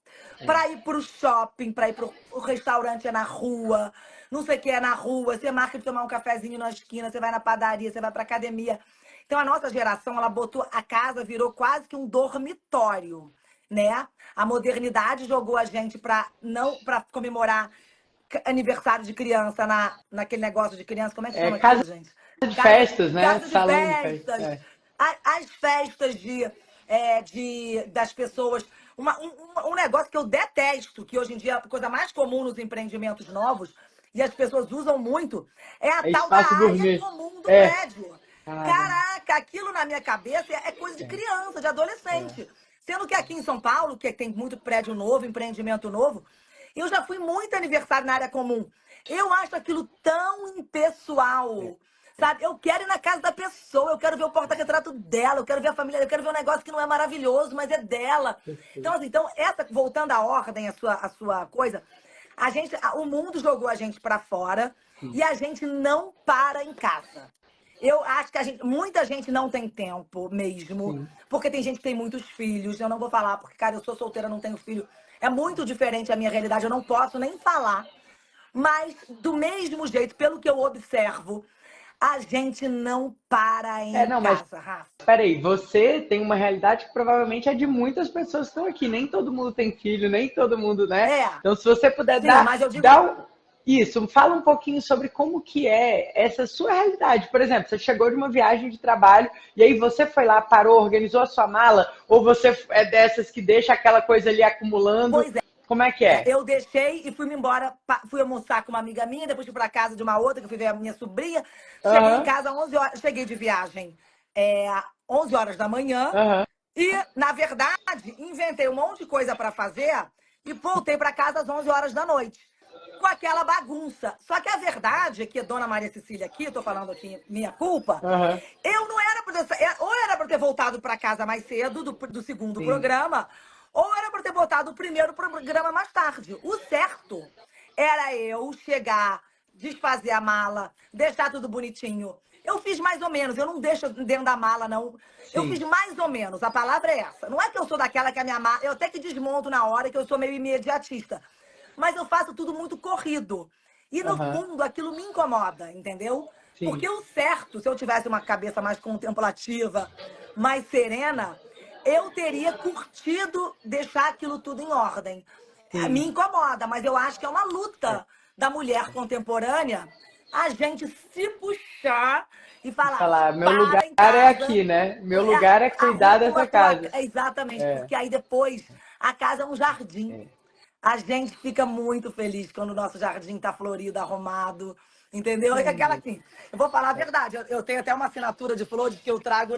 Para ir pro shopping, para ir pro o restaurante é na rua, não sei o que é na rua, você marca de tomar um cafezinho na esquina, você vai na padaria, você vai pra academia. Então a nossa geração, ela botou a casa, virou quase que um dormitório, né? A modernidade jogou a gente para não para comemorar aniversário de criança naquele negócio de criança, como é que chama Casa aquilo, gente? de festas, né? Casa de Salão de festas. festas, as festas das pessoas. Um negócio que eu detesto, que hoje em dia é a coisa mais comum nos empreendimentos novos, e as pessoas usam muito, é a É tal da espaço área gourmet. comum do É. prédio. Cara, Caraca, aquilo na minha cabeça é coisa de criança, de adolescente. Sendo que aqui em São Paulo, que tem muito prédio novo, empreendimento novo, eu já fui muito aniversário na área comum. Eu acho aquilo tão impessoal. Sabe? Eu quero ir na casa da pessoa, eu quero ver o porta-retrato dela, eu quero ver a família, eu quero ver um negócio que não é maravilhoso, mas é dela. Então, assim, voltando à ordem, a sua coisa, o mundo jogou a gente para fora e a gente não para em casa. Eu acho que muita gente não tem tempo mesmo, sim. porque tem gente que tem muitos filhos. Eu não vou falar, porque, cara, eu sou solteira, não tenho filho. É muito diferente a minha realidade, eu não posso nem falar. Mas, do mesmo jeito, pelo que eu observo, a gente não para em Não, mas casa, Rafa. peraí, você tem uma realidade que provavelmente é de muitas pessoas que estão aqui. Nem todo mundo tem filho, nem todo mundo, né? É, Então, se você puder sim, mas eu digo. isso, fala um pouquinho sobre como que é essa sua realidade. Por exemplo, você chegou de uma viagem de trabalho e aí você foi lá, parou, organizou a sua mala, ou você é dessas que deixa aquela coisa ali acumulando? Pois é. Como é que é? Eu deixei e fui-me embora, fui almoçar com uma amiga minha, depois fui para casa de uma outra, que eu fui ver a minha sobrinha. Cheguei em Aham, casa às 11 horas, cheguei de viagem 11 horas da manhã aham. e, na verdade, inventei um monte de coisa para fazer e voltei para casa às 11 horas da noite, com aquela bagunça. Só que a verdade é que, Dona Maria Cecília aqui, eu tô falando aqui, minha culpa, Aham. eu não era ou era para ter voltado para casa mais cedo do segundo Sim. programa, ou era para ter botado o primeiro programa mais tarde. O certo era eu chegar, desfazer a mala, deixar tudo bonitinho. Eu fiz mais ou menos, eu não deixo dentro da mala, não. Eu fiz Sim. mais ou menos, a palavra é essa. Não é que eu sou daquela que a minha mala. Eu até que desmonto na hora, que eu sou meio imediatista. Mas eu faço tudo muito corrido. E no Aham. fundo aquilo me incomoda, entendeu? Sim. Porque o certo, se eu tivesse uma cabeça mais contemplativa, mais serena, eu teria curtido deixar aquilo tudo em ordem. Me Sim. incomoda, mas eu acho que é uma luta da mulher contemporânea a gente se puxar e E falar, falar, meu lugar para em é casa, aqui, né? Meu lugar é cuidar arruma dessa a tua... casa. Exatamente, É. porque aí depois a casa é um jardim. A gente fica muito feliz quando o nosso jardim tá florido, arrumado, entendeu? É aquela assim, eu vou falar a verdade, eu tenho até uma assinatura de flores que eu trago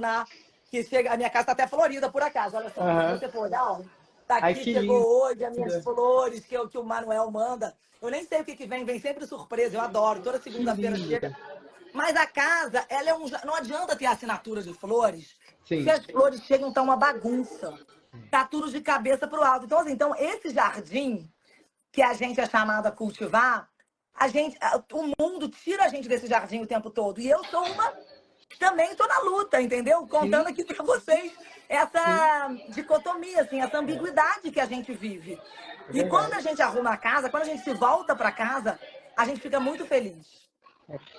que chega, a minha casa tá até florida por acaso, olha só, se Aham. você for olhar, ó, tá Ai, aqui, que chegou lindo. hoje as minhas flores que o Manuel manda. Eu nem sei o que vem sempre surpresa, eu adoro, toda Que segunda-feira chega. lindo. Mas a casa, ela é não adianta ter assinatura de flores Sim. se as flores chegam, tá uma bagunça. Tá tudo de cabeça pro alto. Então, assim, esse jardim que a gente é chamado a cultivar, o mundo tira a gente desse jardim o tempo todo. E eu sou uma também estou na luta, entendeu? Contando Sim, aqui para vocês sim, essa dicotomia, assim, essa ambiguidade que a gente vive. é E quando a verdade. gente arruma a casa, quando a gente se volta para casa, a gente fica muito feliz.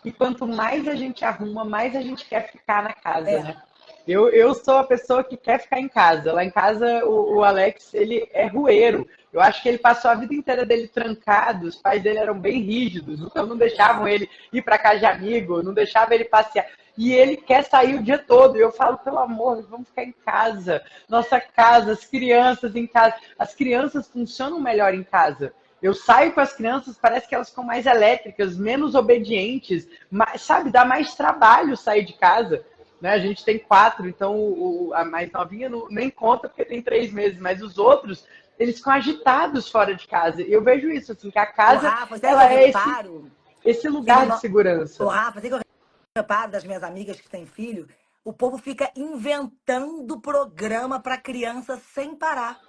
E quanto mais a gente arruma, mais a gente quer ficar na casa, É. né? Eu sou a pessoa que quer ficar em casa. Lá em casa, o Alex, ele é rueiro. Eu acho que ele passou a vida inteira dele trancado. Os pais dele eram bem rígidos, então não deixavam ele ir para casa de amigo, não deixavam ele passear. E ele quer sair o dia todo. E eu falo, pelo amor, vamos ficar em casa. Nossa casa, as crianças em casa. As crianças funcionam melhor em casa. Eu saio com as crianças, parece que elas ficam mais elétricas, menos obedientes, mas, sabe, dá mais trabalho sair de casa. Né? A gente tem 4, então a mais novinha nem conta porque tem 3 meses, mas os outros, eles ficam agitados fora de casa. E eu vejo isso, assim, que a O casa, Rafa, sabe que eu ela é reparo? esse Que no, lugar de no- o segurança. Rafa, sabe que eu reparo das minhas amigas que têm filho? O povo fica inventando programa para criança sem parar.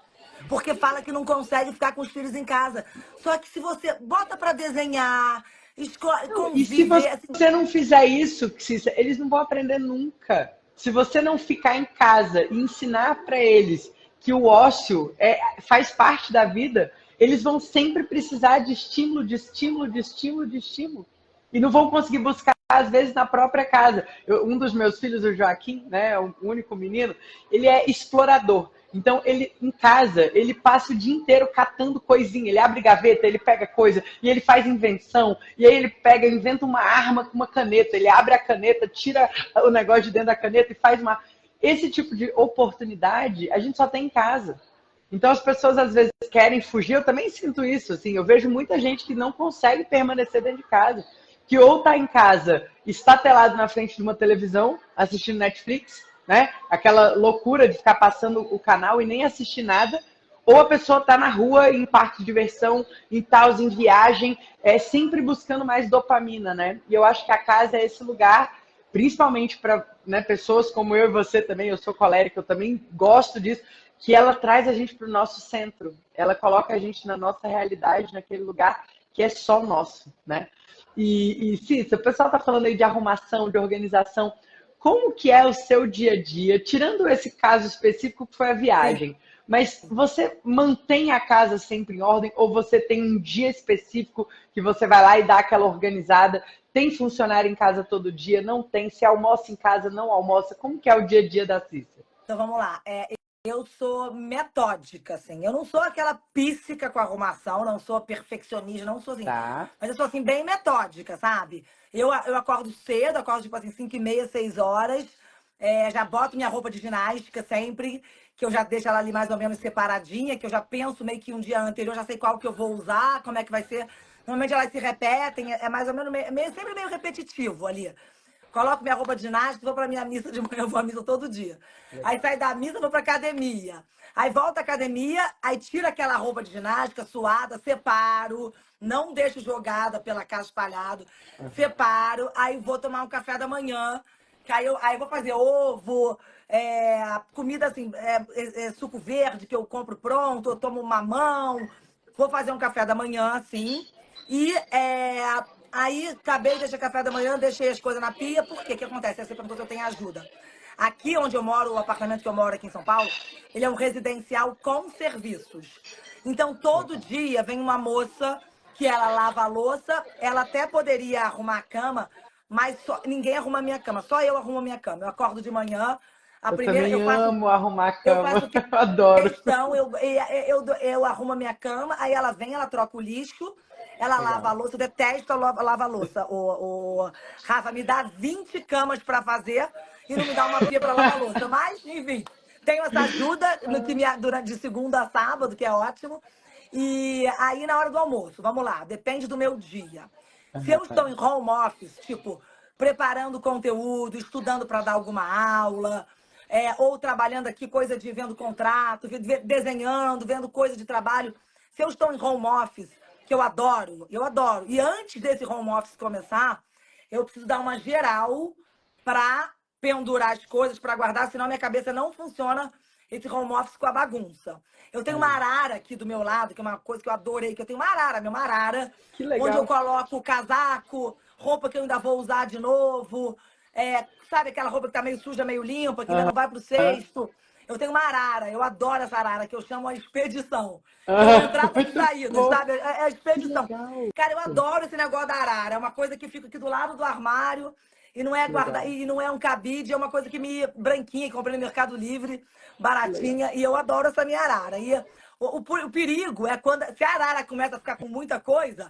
Porque fala que não consegue ficar com os filhos em casa. Só que se você bota para desenhar, Não, e se conviver, assim, você não fizer isso, eles não vão aprender nunca. Se você não ficar em casa e ensinar para eles que o ócio faz parte da vida, eles vão sempre precisar de estímulo, de estímulo, de estímulo, de estímulo. E não vão conseguir buscar, às vezes, na própria casa. Um dos meus filhos, o Joaquim, né, o único menino, ele é explorador. Então, ele em casa, ele passa o dia inteiro catando coisinha. Ele abre gaveta, ele pega coisa, e ele faz invenção. E aí ele pega, inventa uma arma com uma caneta. Ele abre a caneta, tira o negócio de dentro da caneta e faz uma... Esse tipo de oportunidade a gente só tem em casa. Então, as pessoas às vezes querem fugir. Eu também sinto isso. Assim, eu vejo muita gente que não consegue permanecer dentro de casa. Que ou está em casa, estatelado na frente de uma televisão, assistindo Netflix, né? Aquela loucura de ficar passando o canal e nem assistir nada, ou a pessoa está na rua, em parque de diversão, em tal, em viagem, sempre buscando mais dopamina, né? E eu acho que a casa é esse lugar, principalmente para, né, pessoas como eu e você também, eu sou colérica, eu também gosto disso, que ela traz a gente para o nosso centro, ela coloca a gente na nossa realidade, naquele lugar que é só nosso, né? E Cissa, o pessoal está falando aí de arrumação, de organização. Como que é o seu dia a dia, tirando esse caso específico que foi a sim. viagem, mas você mantém a casa sempre em ordem ou você tem um dia específico que você vai lá e dá aquela organizada? Tem funcionário em casa todo dia? Não tem? Se almoça em casa, não almoça? Como que é o dia a dia da Cissa? Então vamos lá. Eu sou metódica, assim. Eu não sou aquela píssica com arrumação, não sou perfeccionista, não sou assim. Tá? Mas eu sou assim, bem metódica, sabe? Eu acordo cedo, acordo tipo assim, 5h30, 6 horas. Já boto minha roupa de ginástica sempre, que eu já deixo ela ali mais ou menos separadinha, que eu já penso meio que um dia anterior, já sei qual que eu vou usar, como é que vai ser. Normalmente elas se repetem, é mais ou menos sempre meio repetitivo ali. Coloco minha roupa de ginástica, vou pra minha missa de manhã, eu vou à missa todo dia. Aí saio da missa, vou pra academia. Aí volto à academia, aí tiro aquela roupa de ginástica suada, separo, não deixo jogada pela casa espalhado, separo, aí vou tomar um café da manhã, que aí eu vou fazer ovo, comida assim, suco verde que eu compro pronto, eu tomo mamão, vou fazer um café da manhã, assim, e aí acabei, deixei café da manhã, deixei as coisas na pia. Por quê? O que acontece? Você perguntou se eu tenho ajuda. Aqui onde eu moro, o apartamento que eu moro aqui em São Paulo, ele é um residencial com serviços. Então, todo dia vem uma moça que ela lava a louça, ela até poderia arrumar a cama, mas ninguém arruma a minha cama, só eu arrumo a minha cama. Eu acordo de manhã, a Eu primeira, também amo arrumar a eu cama, faço eu adoro. questão, eu arrumo a minha cama, aí ela vem, ela troca o lixo, ela lava a Legal. louça, eu detesto lavar a louça. Rafa, me dá 20 camas para fazer e não me dá uma pia para lavar a louça. Mas, enfim, tenho essa ajuda durante de segunda a sábado, que é ótimo. E aí, na hora do almoço, vamos lá, depende do meu dia. Se eu estou em home office, tipo, preparando conteúdo, estudando para dar alguma aula, ou trabalhando aqui, coisa de vendo contrato, desenhando, vendo coisa de trabalho. Se eu estou em home office, que eu adoro. E antes desse home office começar, eu preciso dar uma geral para pendurar as coisas, para guardar, senão minha cabeça não funciona esse home office com a bagunça. Eu tenho uma arara aqui do meu lado, que é uma coisa que eu adorei, que eu tenho uma arara, Que onde eu legal. coloco casaco, roupa que eu ainda vou usar de novo, sabe aquela roupa que tá meio suja, meio limpa, que ainda não vai pro cesto. Eu tenho uma arara, eu adoro essa arara, que eu chamo a expedição. São entradas e Muito saídas, bom. sabe? É a Que expedição. legal. Cara, eu adoro esse negócio da arara. É uma coisa que fica aqui do lado do armário e não é Que guardar, legal. e não é um cabide, é uma coisa que me branquinha, que comprei no Mercado Livre, Que legal. baratinha, e eu adoro essa minha arara. E o perigo é quando se a arara começa a ficar com muita coisa,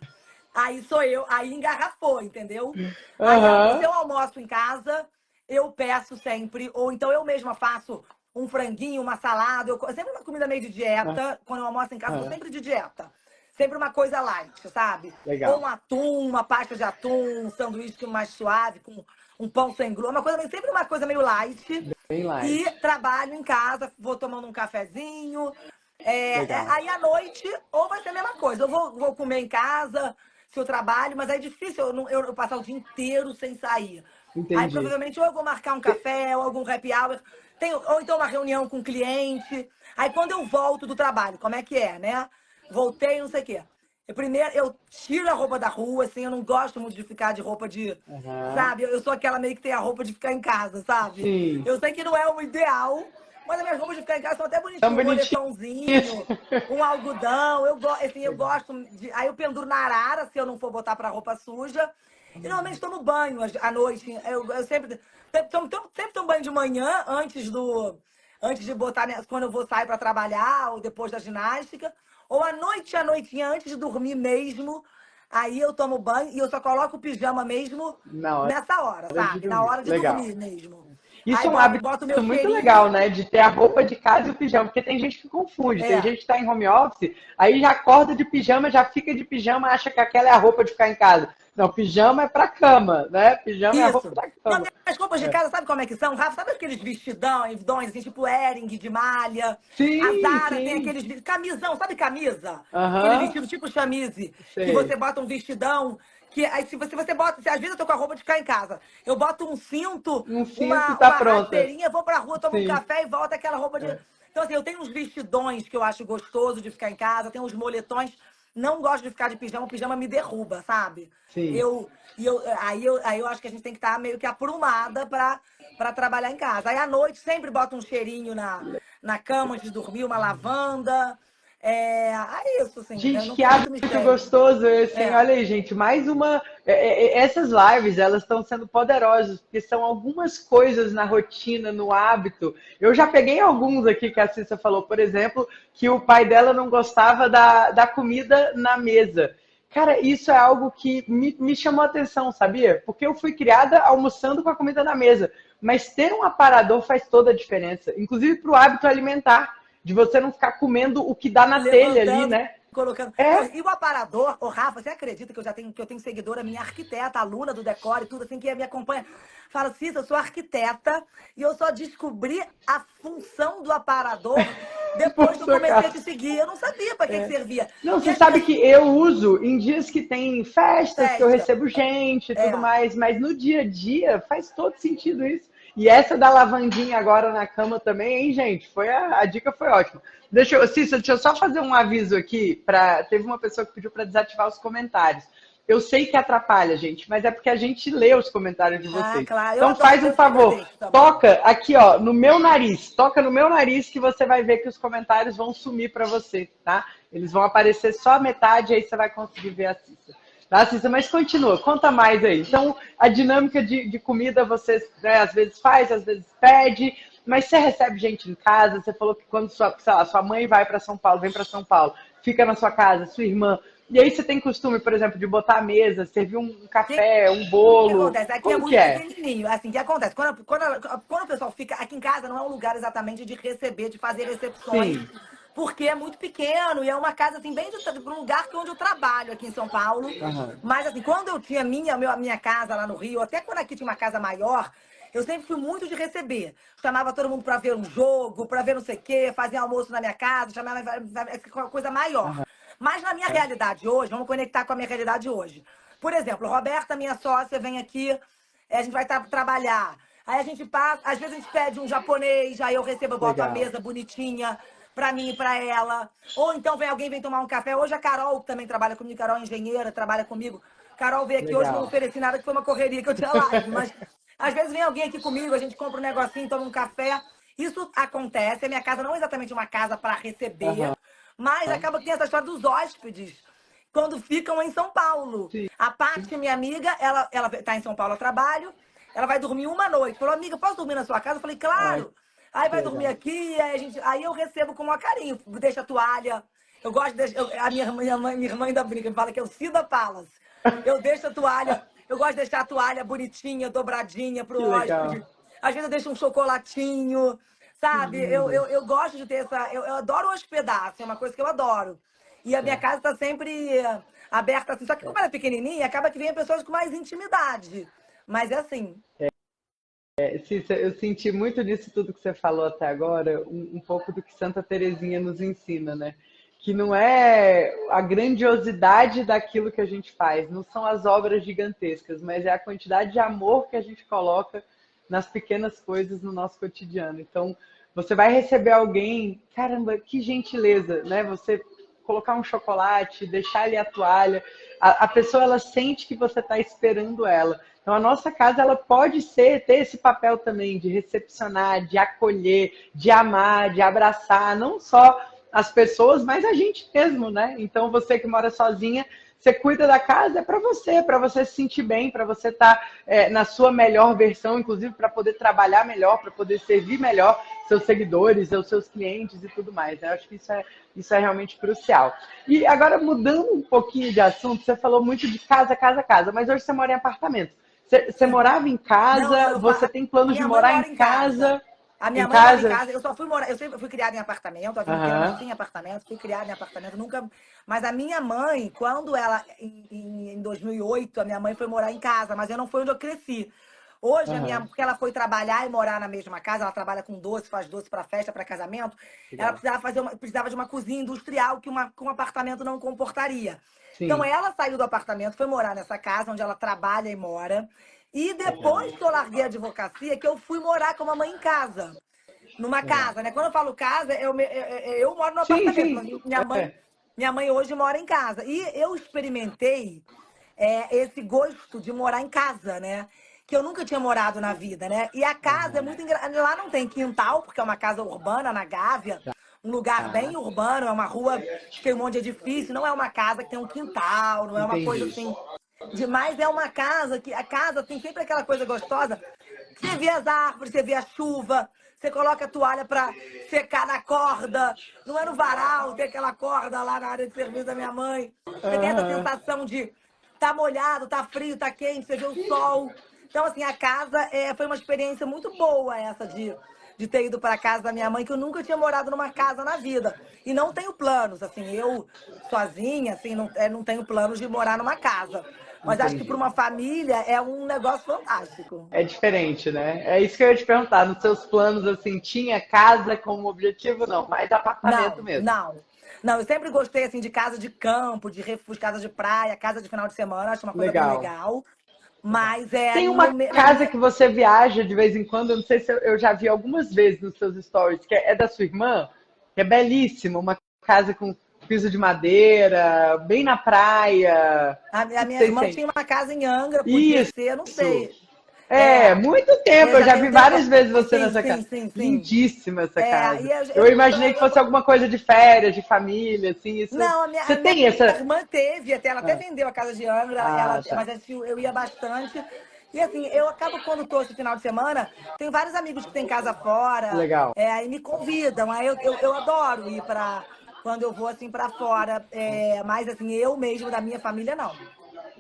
aí sou eu, aí engarrafou, entendeu? Aí se Aham. eu almoço em casa, eu peço sempre, ou então eu mesma faço um franguinho, uma salada, sempre uma comida meio de dieta. Quando eu almoço em casa, eu tô Aham. sempre de dieta. Sempre uma coisa light, sabe? Ou Legal. um atum, uma pasta de atum, um sanduíche mais suave, com um pão sem glúten, sempre uma coisa meio light. Bem E light. trabalho em casa, vou tomando um cafezinho. Legal. Aí à noite, ou vai ser a mesma coisa. Eu vou comer em casa, se eu trabalho, mas é difícil eu passar o dia inteiro sem sair. Aí Entendi. provavelmente ou eu vou marcar um café, ou algum happy hour, ou então uma reunião com o cliente. Aí quando eu volto do trabalho, como é que é, né? Voltei, não sei o quê. Primeiro, eu tiro a roupa da rua, assim, eu não gosto muito de ficar de roupa de. Aham. Sabe? Eu sou aquela meio que tem a roupa de ficar em casa, sabe? Sim. Eu sei que não é o ideal, mas as minhas roupas de ficar em casa são até Tão bonitinhas. Um bonitinho. moletomzinho, um algodão. Eu gosto de. Aí eu penduro na arara, se eu não for botar pra roupa suja. E normalmente tomo banho à noite. Eu sempre tomo banho de manhã, antes de botar quando eu vou sair para trabalhar, ou depois da ginástica. Ou à noitinha, antes de dormir mesmo. Aí eu tomo banho e eu só coloco o pijama mesmo Na hora nessa hora, de sabe? Na dormir. hora de Legal. dormir mesmo. Isso Aí é um boto o meu hábito muito cheirinho. legal, né? De ter a roupa de casa e o pijama, porque tem gente que confunde. Tem É, gente que está em home office, aí já acorda de pijama, já fica de pijama, acha que aquela é a roupa de ficar em casa. Não, pijama é pra cama, né? Pijama é a roupa isso. da Não, cama. minhas roupas de É. casa, sabe como é que são, Rafa? Sabe aqueles vestidões, assim, tipo Hering de malha? A Sim, Zara tem sim. aqueles camisão, sabe camisa? Aquele Aham, vestido tipo chamise, que você sei. bota um vestidão, que aí se você bota, se às vezes eu tô com a roupa de ficar em casa, eu boto um cinto, Um cinto tá uma pronta. rasteirinha, vou pra rua, tomo um Sim. café e volto aquela roupa de. Então, assim, eu tenho uns vestidões que eu acho gostoso de ficar em casa, tenho uns moletões. Não gosto de ficar de pijama, o pijama me derruba, sabe? Sim. Eu, aí eu acho que a gente tem que estar meio que aprumada para trabalhar em casa. Aí à noite sempre bota um cheirinho na cama antes de dormir, uma lavanda. É isso, assim, né? Gente, Não que tem muito hábito mistério. gostoso esse, hein? É. Olha aí, gente, mais uma. Essas lives, elas estão sendo poderosas, porque são algumas coisas na rotina, no hábito. Eu já peguei alguns aqui que a Cissa falou, por exemplo, que o pai dela não gostava da comida na mesa. Cara, isso é algo que me chamou a atenção, sabia? Porque eu fui criada almoçando com a comida na mesa. Mas ter um aparador faz toda a diferença, inclusive para o hábito alimentar, de você não ficar comendo o que dá na telha ali, Levantando, né? colocando. Não, É, e o aparador, ô Rafa, você acredita que eu tenho seguidora, minha arquiteta, aluna do Decore, tudo assim, que me acompanha. Fala, Cissa, eu sou arquiteta e eu só descobri a função do aparador por depois que eu sua comecei a casa. te seguir. Eu não sabia para que servia. Não, E você as sabe pessoas. que eu uso em dias que tem festas, que eu Festa. recebo gente e É. tudo mais, mas no dia a dia faz todo sentido isso. E essa da lavandinha agora na cama também, hein, gente? A dica foi ótima. Cícero, deixa eu só fazer um aviso aqui. Teve uma pessoa que pediu para desativar os comentários. Eu sei que atrapalha, gente, mas é porque a gente lê os comentários de Ah, vocês. claro. Eu Então adoro, faz um eu sempre favor, deixo também. toca aqui, ó, no meu nariz. Toca no meu nariz que você vai ver que os comentários vão sumir para você, tá? Eles vão aparecer só a metade, aí você vai conseguir ver a Cissa. Tá, Cissa? Mas continua, conta mais aí. Então, a dinâmica de comida você, né, às vezes faz, às vezes pede, mas você recebe gente em casa, você falou que quando sua mãe vai para São Paulo, vem para São Paulo, fica na sua casa, sua irmã, e aí você tem costume, por exemplo, de botar a mesa, servir um café, um O que bolo, acontece? Aqui é como que muito é? pequenininho. Assim, o que acontece? Quando o pessoal fica. Aqui em casa não é um lugar exatamente de receber, de fazer recepções, Sim. porque é muito pequeno e é uma casa, assim, bem para um lugar onde eu trabalho aqui em São Paulo. Aham. Mas, assim, quando eu tinha minha casa lá no Rio, até quando aqui tinha uma casa maior, eu sempre fui muito de receber. Chamava todo mundo para ver um jogo, para ver não sei o quê, fazia almoço na minha casa, chamava coisa maior. Mas na minha realidade hoje, vamos conectar com a minha realidade hoje. Por exemplo, Roberta, minha sócia, vem aqui, a gente vai trabalhar. Aí a gente passa, às vezes a gente pede um japonês, aí eu recebo, eu boto a Legal. mesa bonitinha pra mim e pra ela. Ou então vem alguém, vem tomar um café. Hoje a Carol, que também trabalha comigo, Carol é engenheira, trabalha comigo. Carol veio aqui hoje, não Legal. ofereci nada, que foi uma correria que eu tinha live. Mas às vezes vem alguém aqui comigo, a gente compra um negocinho, toma um café. Isso acontece. A minha casa não é exatamente uma casa para receber, Aham. mas acaba que tem essa história dos hóspedes quando ficam em São Paulo. Sim. A Paty, minha amiga, ela tá em São Paulo a trabalho, ela vai dormir uma noite. Falou, amiga, posso dormir na sua casa? Eu falei, Ai, claro. Aí que vai dormir legal. aqui, aí eu recebo com o maior carinho. Deixa a toalha. Eu gosto de deixar. A minha irmã ainda brinca, me fala que é o Cida Palace. Eu deixo a toalha, eu gosto de deixar a toalha bonitinha, dobradinha pro Que legal. hóspede. Às vezes eu deixo um chocolatinho, Que sabe? lindo. Eu gosto de ter essa. Eu adoro hospedar, assim, é uma coisa que eu adoro. E a minha É. casa está sempre aberta assim. Só que como ela é pequenininha, acaba que vem pessoas com mais intimidade. Mas é assim. Cícera, eu senti muito disso tudo que você falou até agora, um pouco do que Santa Teresinha nos ensina, né? Que não é a grandiosidade daquilo que a gente faz, não são as obras gigantescas, mas é a quantidade de amor que a gente coloca nas pequenas coisas no nosso cotidiano. Então, você vai receber alguém, caramba, que gentileza, né? Você colocar um chocolate, deixar ali a toalha, a pessoa ela sente que você está esperando ela. Então a nossa casa ela pode ter esse papel também de recepcionar, de acolher, de amar, de abraçar, não só as pessoas, mas a gente mesmo, né? Então você que mora sozinha, você cuida da casa é para você se sentir bem, para você estar na sua melhor versão, inclusive para poder trabalhar melhor, para poder servir melhor seus seguidores, os seus clientes e tudo mais. Né? Eu acho que isso é realmente crucial. E agora, mudando um pouquinho de assunto, você falou muito de casa, casa, casa, mas hoje você mora em apartamento. Você Sim. morava em Não, casa, você tem a planos de minha mãe morar em mora em casa. casa? A minha Em mãe mora em casa? casa. Eu só fui morar. Eu sempre fui criada em apartamento. A vida inteira eu Aham, nasci em apartamento, fui criada em apartamento. Nunca. Mas a minha mãe, quando ela. Em 2008, a minha mãe foi morar em casa, mas eu não foi onde eu cresci. Hoje, aham. porque ela foi trabalhar e morar na mesma casa, ela trabalha com doce, faz doce para festa, para casamento. Ela Legal. precisava de uma cozinha industrial que um apartamento não comportaria. Então, Sim. ela saiu do apartamento, foi morar nessa casa onde ela trabalha e mora. E depois Bacana. que eu larguei a advocacia, que eu fui morar com a mamãe em casa. Numa Legal. casa, né? Quando eu falo casa, eu moro no Sim, apartamento, mas sim. É. minha mãe hoje mora em casa. E eu experimentei esse gosto de morar em casa, né? Que eu nunca tinha morado na vida, né? E a casa é Aham. muito engraçada. Lá não tem quintal, porque é uma casa urbana, na Gávea. Um lugar Tá. bem urbano, é uma rua que tem um monte de edifício. Não é uma casa que tem um quintal, não é uma coisa Entendi. assim. Demais é uma casa que a casa tem sempre aquela coisa gostosa. Você vê as árvores, você vê a chuva, você coloca a toalha para secar na corda. Não é no varal, tem aquela corda lá na área de serviço da minha mãe. Você tem essa Aham. sensação de tá molhado, tá frio, tá quente, você vê o sol. Então, assim, a casa foi uma experiência muito boa essa de ter ido para casa da minha mãe, que eu nunca tinha morado numa casa na vida. E não tenho planos, assim, eu sozinha, assim, não tenho planos de morar numa casa. Mas acho que para Entendi. uma família é um negócio fantástico. É diferente, né? É isso que eu ia te perguntar. Nos seus planos, assim, tinha casa como objetivo? Não, mas apartamento Não, mesmo. não. Não, eu sempre gostei assim de casa de campo, de refúgio, casa de praia, casa de final de semana, acho uma coisa bem Legal. legal. Legal. Mas Tem no, uma na casa minha. que você viaja de vez em quando, eu não sei se eu já vi algumas vezes nos seus stories, que é da sua irmã, que é belíssima, uma casa com piso de madeira, bem na praia. A Não minha sei irmã se tinha uma casa em Angra, é podia isso. ser, não sei. É, É, muito tempo, eu já já tem vi um tempo. várias vezes você Sim, nessa casa. sim, sim, sim. Lindíssima essa É, e casa. Eu imaginei que fosse eu, alguma coisa de férias, de família, assim, isso. não, Você a minha tem essa. irmã teve, ela até Ah, vendeu a casa de Angra, tá. mas assim, eu ia bastante. E assim, eu acabo quando tô esse final de semana, tem vários amigos que têm casa fora, Legal. aí me convidam, aí eu adoro ir para quando eu vou assim para fora, mas assim, eu mesmo da minha família não.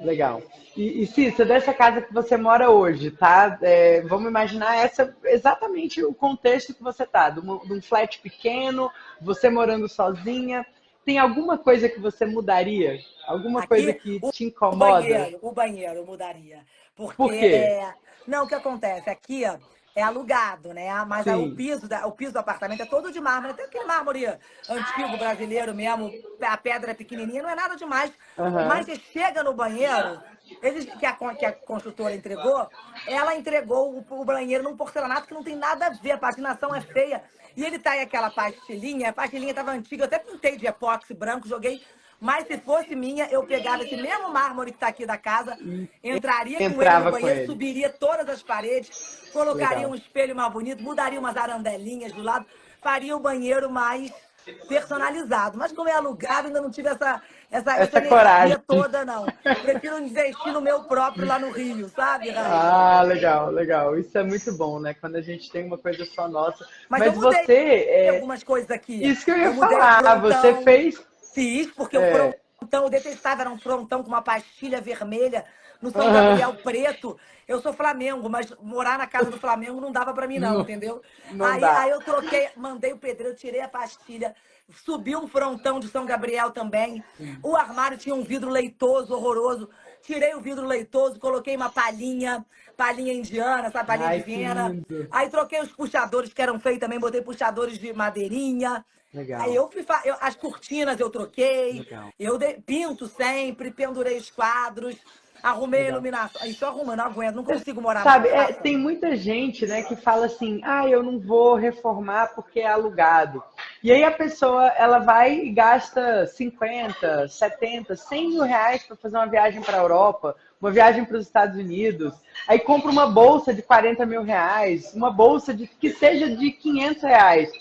Legal. E Cissa, dessa casa que você mora hoje, tá? É, vamos imaginar exatamente o contexto que você tá, de um flat pequeno, você morando sozinha. Tem alguma coisa que você mudaria? Alguma coisa Aqui, que te o incomoda? banheiro, o banheiro eu mudaria. Porque Por quê? não, o que acontece? Aqui ó, é alugado, né? Mas Sim. o piso do apartamento é todo de mármore. Tem aquele mármore antigo brasileiro mesmo, a pedra é pequenininha, não é nada demais. Mas Aham. você chega no banheiro, Que a construtora entregou, ela entregou o banheiro num porcelanato que não tem nada a ver, a patinação é feia. E ele tá aí aquela pastilhinha, a pastilhinha tava antiga, eu até pintei de epóxi branco, joguei. Mas se fosse minha, eu pegava esse mesmo mármore que tá aqui da casa, entraria com ele no Entrava com banheiro, ele. subiria todas as paredes, colocaria Legal. um espelho mais bonito, mudaria umas arandelinhas do lado, faria o banheiro mais personalizado. Mas como é alugado, ainda não tive essa Essa coragem. energia toda, não. Prefiro investir no meu próprio lá no Rio, sabe, Rafa? Ah, legal, legal. Isso é muito bom, né? Quando a gente tem uma coisa só nossa. Mas eu Mas mudei você, algumas coisas aqui. isso que eu ia Eu mudei o falar, você frontão, fez. fiz, porque o É, frontão, eu detestava, era um frontão com uma pastilha vermelha, no São aham, Gabriel preto. Eu sou Flamengo, mas morar na casa do Flamengo não dava pra mim, não, não, entendeu? não Aí dá. eu troquei, mandei o pedreiro, tirei a pastilha, subi um frontão de São Gabriel também. O armário tinha um vidro leitoso, horroroso. Tirei o vidro leitoso, coloquei uma palhinha indiana, essa palhinha de Ai, que Viena. lindo. Aí troquei os puxadores que eram feios também, botei puxadores de madeirinha. Aí Legal, as cortinas eu troquei, legal, pinto sempre, pendurei os quadros, arrumei a legal. iluminação. Isso arruma, não aguento, não Você consigo morar sabe, mais, Rafa. tem muita gente, né, que fala assim, ah, eu não vou reformar porque é alugado. E aí a pessoa, ela vai e gasta 50, 70, 100 mil reais para fazer uma viagem para a Europa, uma viagem para os Estados Unidos, aí compra uma bolsa de 40 mil reais, uma bolsa que seja de 500 reais.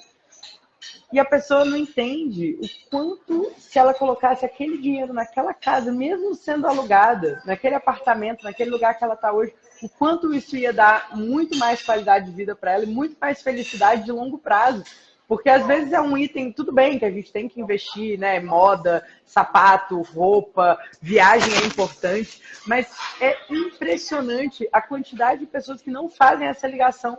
E a pessoa não entende o quanto, se ela colocasse aquele dinheiro naquela casa, mesmo sendo alugada, naquele apartamento, naquele lugar que ela está hoje, o quanto isso ia dar muito mais qualidade de vida para ela e muito mais felicidade de longo prazo. Porque às vezes é um item, tudo bem que a gente tem que investir, né? Moda, sapato, roupa, viagem é importante, mas é impressionante a quantidade de pessoas que não fazem essa ligação.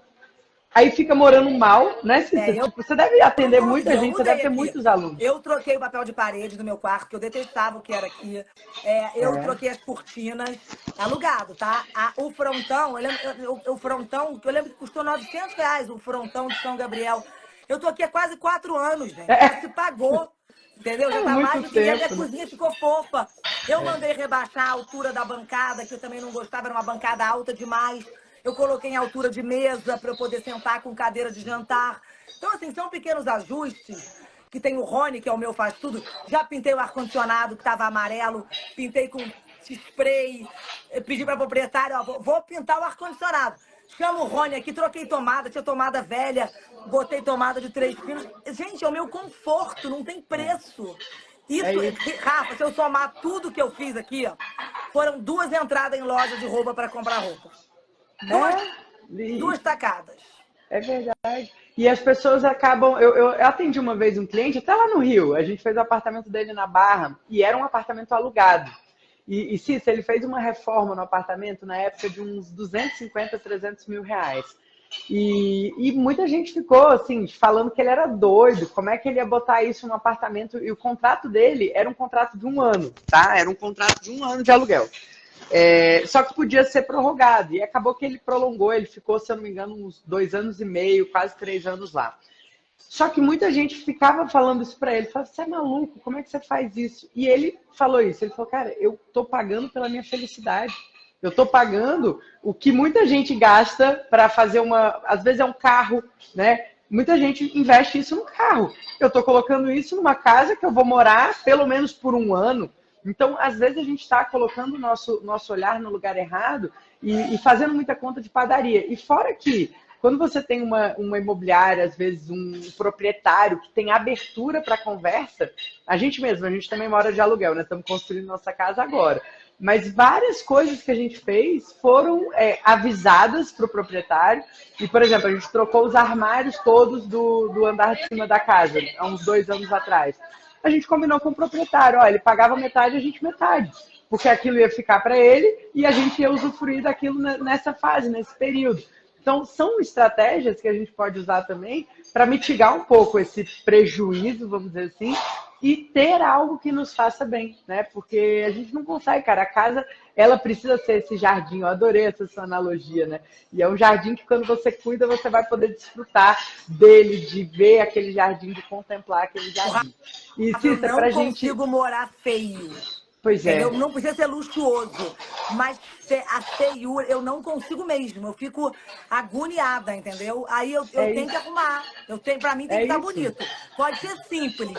Aí fica morando mal, né, Cissa? Eu Tipo, você deve atender mudei, muita eu gente, você deve mudei ter aqui. muitos alunos. Eu troquei o papel de parede do meu quarto, que eu detestava o que era aqui. Eu É. troquei as cortinas, alugado, tá? O frontão, o frontão, que eu lembro que custou R$ 900, o frontão de São Gabriel. Eu tô aqui há quase 4 anos, gente. Já se pagou, entendeu? Já É tá mais muito do que dinheiro e a tempo, né? cozinha ficou fofa. Eu mandei rebaixar a altura da bancada, que eu também não gostava, era uma bancada alta demais. Eu coloquei em altura de mesa para eu poder sentar com cadeira de jantar. Então, assim, são pequenos ajustes que tem o Rony, que é o meu faz tudo. Já pintei o ar-condicionado que estava amarelo, pintei com spray, pedi para a proprietária, ó, vou pintar o ar-condicionado. Chama o Rony aqui, troquei tomada, tinha tomada velha, botei tomada de 3 pinos. Gente, é o meu conforto, não tem preço. É Isso, isso. Rafa, se eu somar tudo que eu fiz aqui, ó, foram 2 entradas em loja de roupa para comprar roupa. Duas, E- duas tacadas. É verdade. E as pessoas acabam. Eu atendi uma vez um cliente, até lá no Rio. A gente fez o apartamento dele na Barra e era um apartamento alugado. E Cícero, ele fez uma reforma no apartamento na época de uns 250, 300 mil reais. E muita gente ficou assim, falando que ele era doido, como é que ele ia botar isso no apartamento? E o contrato dele era um contrato de 1 ano, tá? Era um contrato de 1 ano de aluguel. Só que podia ser prorrogado. E acabou que ele prolongou, ele ficou, se eu não me engano, uns 2 anos e meio, quase 3 anos lá. Só que muita gente ficava falando isso pra ele. Falava, você é maluco? Como é que você faz isso? E ele falou isso. Ele falou, cara, eu tô pagando pela minha felicidade. Eu tô pagando o que muita gente gasta para fazer às vezes é um carro, né? Muita gente investe isso no carro. Eu tô colocando isso numa casa que eu vou morar pelo menos por 1 ano. Então, às vezes a gente está colocando o nosso olhar no lugar errado e fazendo muita conta de padaria. E fora que quando você tem uma imobiliária, às vezes um proprietário que tem abertura para conversa, a gente também mora de aluguel, né? Estamos construindo nossa casa agora. Mas várias coisas que a gente fez foram avisadas para o proprietário. E, por exemplo, a gente trocou os armários todos do andar de cima da casa, há uns 2 anos atrás. A gente combinou com o proprietário, ó, ele pagava metade, a gente metade. Porque aquilo ia ficar para ele e a gente ia usufruir daquilo nessa fase, nesse período. Então, são estratégias que a gente pode usar também para mitigar um pouco esse prejuízo, vamos dizer assim, e ter algo que nos faça bem, né? Porque a gente não consegue, cara. A casa, ela precisa ser esse jardim. Eu adorei essa sua analogia, né? E é um jardim que quando você cuida, você vai poder desfrutar dele, de ver aquele jardim, de contemplar aquele jardim. E, Rafa, eu Cissa, não pra gente... consigo morar feio. Pois é, Entendeu? Não precisa ser luxuoso, mas a feiura eu não consigo mesmo. Eu fico agoniada, entendeu? Aí eu é tenho que isso, arrumar. Para mim tem é que estar isso. bonito. Pode ser simples,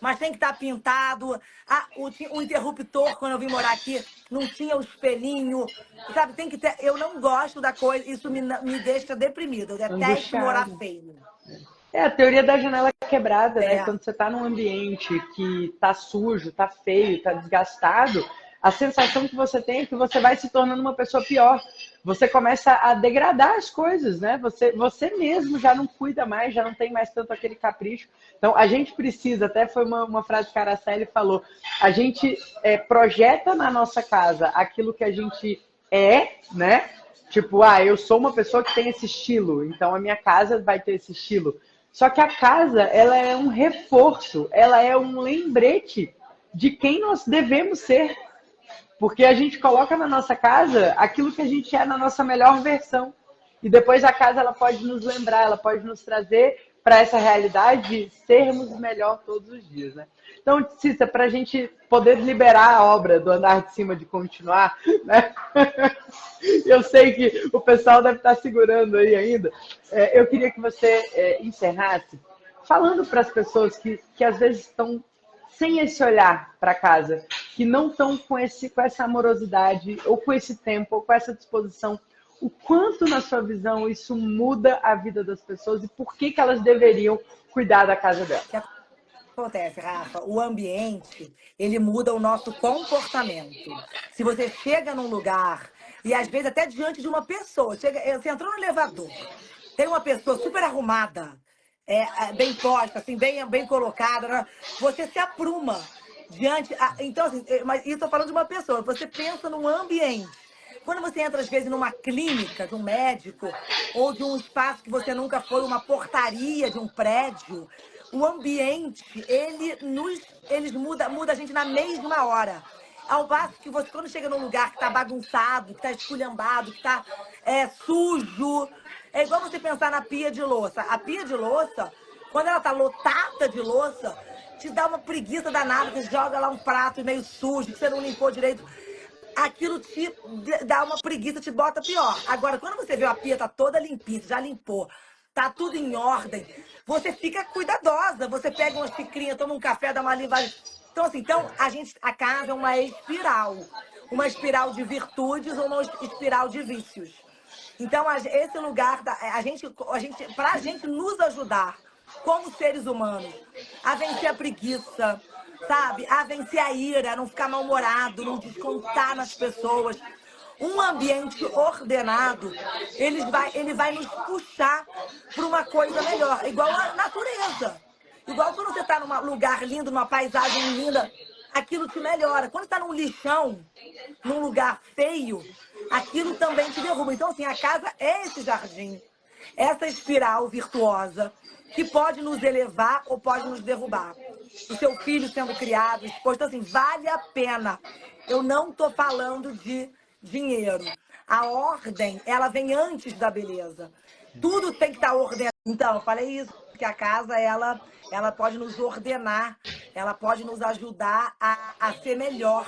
mas tem que estar pintado. Ah, o interruptor, quando eu vim morar aqui, não tinha o espelhinho. Sabe, tem que ter. Eu não gosto da coisa, isso me deixa deprimida. Eu detesto morar Angustiado. feio. É a teoria da janela quebrada, né? É. Quando você está num ambiente que tá sujo, tá feio, tá desgastado, a sensação que você tem é que você vai se tornando uma pessoa pior. Você começa a degradar as coisas, né? Você mesmo já não cuida mais, já não tem mais tanto aquele capricho. Então, a gente precisa, até foi uma frase que a Araceli falou, a gente projeta na nossa casa aquilo que a gente é, né? Tipo, eu sou uma pessoa que tem esse estilo, então a minha casa vai ter esse estilo. Só que a casa, ela é um reforço, ela é um lembrete de quem nós devemos ser. Porque a gente coloca na nossa casa aquilo que a gente é na nossa melhor versão. E depois a casa ela pode nos lembrar, ela pode nos trazer para essa realidade de sermos melhor todos os dias, né? Então, Cissa, para a gente poder liberar a obra do Andar de Cima de continuar, né? Eu sei que o pessoal deve estar segurando aí ainda. Eu queria que você encerrasse falando para as pessoas que às vezes estão sem esse olhar para casa, que não estão com essa amorosidade, ou com esse tempo, ou com essa disposição, o quanto, na sua visão, isso muda a vida das pessoas e por que elas deveriam cuidar da casa delas? O que acontece, Rafa? O ambiente, ele muda o nosso comportamento. Se você chega num lugar, e às vezes até diante de uma pessoa, você entrou no elevador, tem uma pessoa super arrumada, bem posta, assim, bem colocada, né? Você se apruma diante. Então, assim, mas isso eu tô falando de uma pessoa, você pensa num ambiente. Quando você entra, às vezes, numa clínica de um médico, ou de um espaço que você nunca foi, uma portaria de um prédio, o ambiente, eles muda a gente na mesma hora. Ao passo que você, quando chega num lugar que está bagunçado, que está esculhambado, que está sujo, é igual você pensar na pia de louça. A pia de louça, quando ela está lotada de louça, te dá uma preguiça danada, você joga lá um prato meio sujo, que você não limpou direito. Aquilo te dá uma preguiça, te bota pior. Agora, quando você vê a pia tá toda limpinha, já limpou, tá tudo em ordem, você fica cuidadosa. Você pega uma xicrinha, toma um café, dá uma limpada. Então, assim, a casa é uma espiral de virtudes ou uma espiral de vícios. Então, esse lugar, para a gente nos ajudar como seres humanos a vencer a preguiça, sabe? A vencer a ira, a não ficar mal-humorado, não descontar nas pessoas. Um ambiente ordenado, ele vai nos puxar para uma coisa melhor, igual a natureza. Igual quando você está num lugar lindo, numa paisagem linda, aquilo te melhora. Quando está num lixão, num lugar feio, aquilo também te derruba. Então, assim, a casa é esse jardim, essa espiral virtuosa, que pode nos elevar ou pode nos derrubar. O seu filho sendo criado, exposto, então, assim, vale a pena. Eu não estou falando de dinheiro. A ordem, ela vem antes da beleza. Tudo tem que estar ordenado. Então, eu falei isso, que a casa, ela pode nos ordenar, ela pode nos ajudar a ser melhor.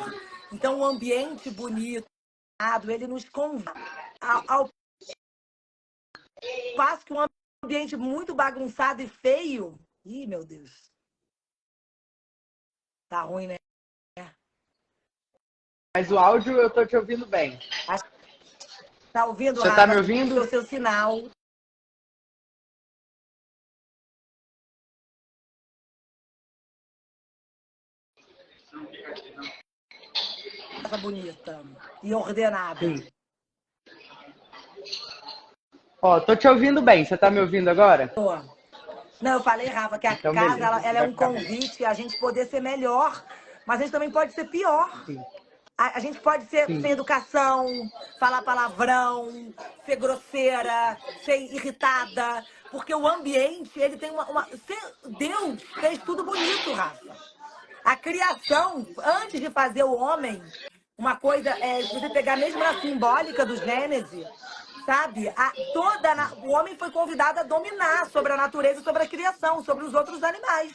Então, o ambiente bonito, ele nos convida ao passo que um ambiente muito bagunçado e feio. Ih, meu Deus. Tá ruim, né? Mas o áudio eu tô te ouvindo bem. Tá ouvindo, Você Rafa? tá me ouvindo? O seu sinal. Casa bonita e ordenada. Sim. Ó, tô te ouvindo bem. Você tá me ouvindo agora? Tô. Não, eu falei, Rafa, que a Então, casa beleza. ela é Vai um ficar bem. convite a gente poder ser melhor, mas a gente também pode ser pior. Sim. A gente pode ser Sim. sem educação, falar palavrão, ser grosseira, ser irritada, porque o ambiente, ele tem Deus fez tudo bonito, Rafa. A criação, antes de fazer o homem, uma coisa, se você pegar mesmo na simbólica do Gênesis, sabe? O homem foi convidado a dominar sobre a natureza, sobre a criação, sobre os outros animais.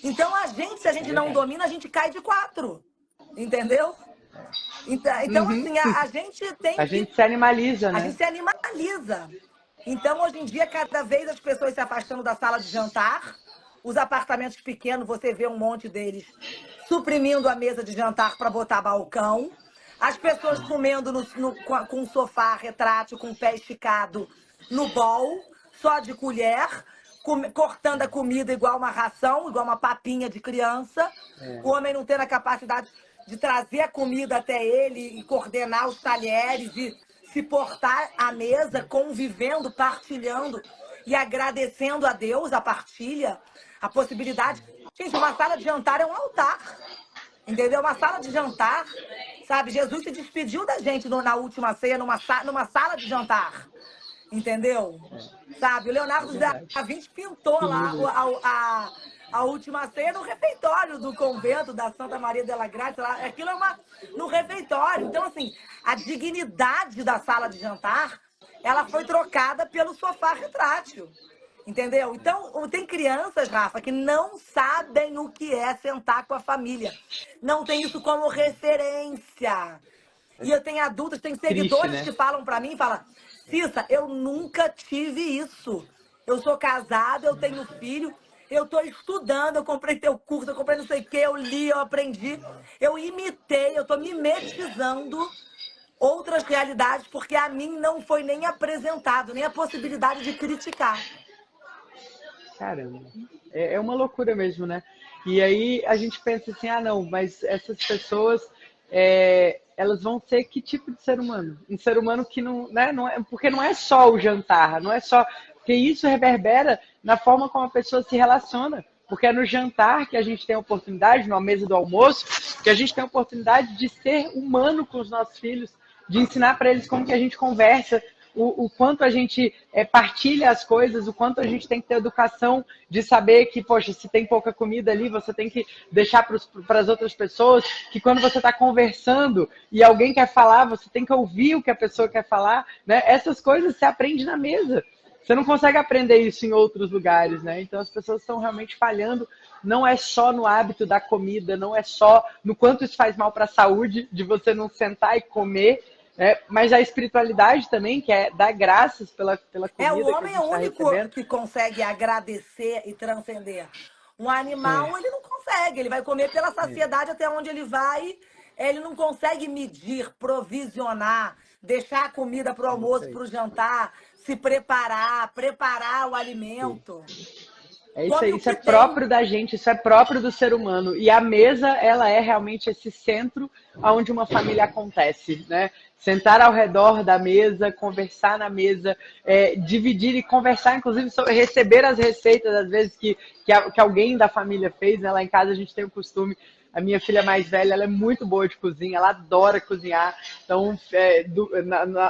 Então, se a gente não domina, a gente cai de quatro. entendeu? Então Uhum. assim, a gente tem A que... gente se animaliza, A né? gente se animaliza. Então, hoje em dia, cada vez as pessoas se afastando da sala de jantar. Os apartamentos pequenos, você vê um monte deles suprimindo a mesa de jantar para botar balcão. As pessoas comendo com sofá retrátil, com o pé esticado no bol, só de colher, cortando a comida igual uma ração, igual uma papinha de criança. O homem não tendo a capacidade de trazer a comida até ele e coordenar os talheres e se portar à mesa, convivendo, partilhando e agradecendo a Deus a partilha, a possibilidade. Gente, uma sala de jantar é um altar, entendeu? Uma sala de jantar, sabe? Jesus se despediu da gente na última ceia, numa sala de jantar, entendeu? Sabe? O É Leonardo da verdade. Vinci pintou Que lá lindo. a última ceia no refeitório do convento da Santa Maria della Grazia. Aquilo é no refeitório. Então, assim, a dignidade da sala de jantar, ela foi trocada pelo sofá retrátil. Entendeu? Então, tem crianças, Rafa, que não sabem o que é sentar com a família. Não tem isso como referência. E eu tenho adultos, tem Triste, seguidores né? que falam pra mim, falam, Cissa, eu nunca tive isso. Eu sou casada, eu tenho filho, eu tô estudando, eu comprei teu curso, eu comprei não sei o quê, eu li, eu aprendi, eu imitei, eu tô mimetizando outras realidades, porque a mim não foi nem apresentado, nem a possibilidade de criticar. Caramba. É uma loucura mesmo, né? E aí a gente pensa assim, ah, não, mas essas pessoas, elas vão ser que tipo de ser humano? Um ser humano que não, né, não é, porque não é só o jantar, não é só, porque isso reverbera na forma como a pessoa se relaciona. Porque é no jantar que a gente tem a oportunidade, numa mesa do almoço, que a gente tem a oportunidade de ser humano com os nossos filhos, de ensinar para eles como que a gente conversa, o quanto a gente partilha as coisas, o quanto a gente tem que ter educação de saber que, poxa, se tem pouca comida ali, você tem que deixar para as outras pessoas, que quando você está conversando e alguém quer falar, você tem que ouvir o que a pessoa quer falar, né? Essas coisas você aprende na mesa. Você não consegue aprender isso em outros lugares, né? Então as pessoas estão realmente falhando. Não é só no hábito da comida, não é só no quanto isso faz mal para a saúde, de você não sentar e comer, mas a espiritualidade também, que é dar graças pela O comida que a homem é gente o está único recebendo. que consegue agradecer e transcender. Um animal, ele não consegue. Ele vai comer pela saciedade até onde ele vai. Ele não consegue medir, provisionar, deixar a comida para o É isso almoço, aí. para o jantar, se preparar, preparar o Sim. alimento. É isso Come aí, o isso é que tem. próprio da gente, isso é próprio do ser humano. E a mesa, ela é realmente esse centro onde uma família acontece, né? Sentar ao redor da mesa, conversar na mesa, dividir e conversar, inclusive, sobre receber as receitas, às vezes, que alguém da família fez, né? Lá em casa a gente tem o costume. A minha filha mais velha, ela é muito boa de cozinha, ela adora cozinhar. Então,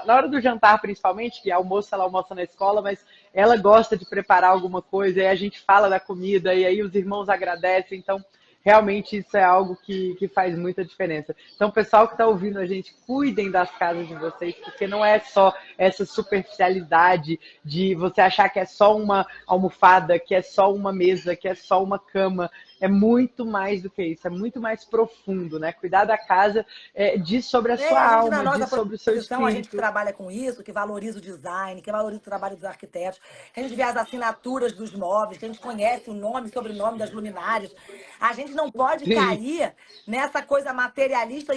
na hora do jantar, principalmente, que almoço, ela almoça na escola, mas ela gosta de preparar alguma coisa, e aí a gente fala da comida, e aí os irmãos agradecem. Então, realmente isso é algo que faz muita diferença. Então, pessoal que está ouvindo a gente, cuidem das casas de vocês, porque não é só essa superficialidade de você achar que é só uma almofada, que é só uma mesa, que é só uma cama. É muito mais do que isso, é muito mais profundo, né? Cuidar da casa diz sobre a sua A gente, na alma, nossa diz sobre o seu profissão, a gente que espírito. trabalha com isso, que valoriza o design, que valoriza o trabalho dos arquitetos, que a gente vê as assinaturas dos móveis, que a gente conhece o nome e sobrenome das luminárias. A gente não pode Sim, cair nessa coisa materialista.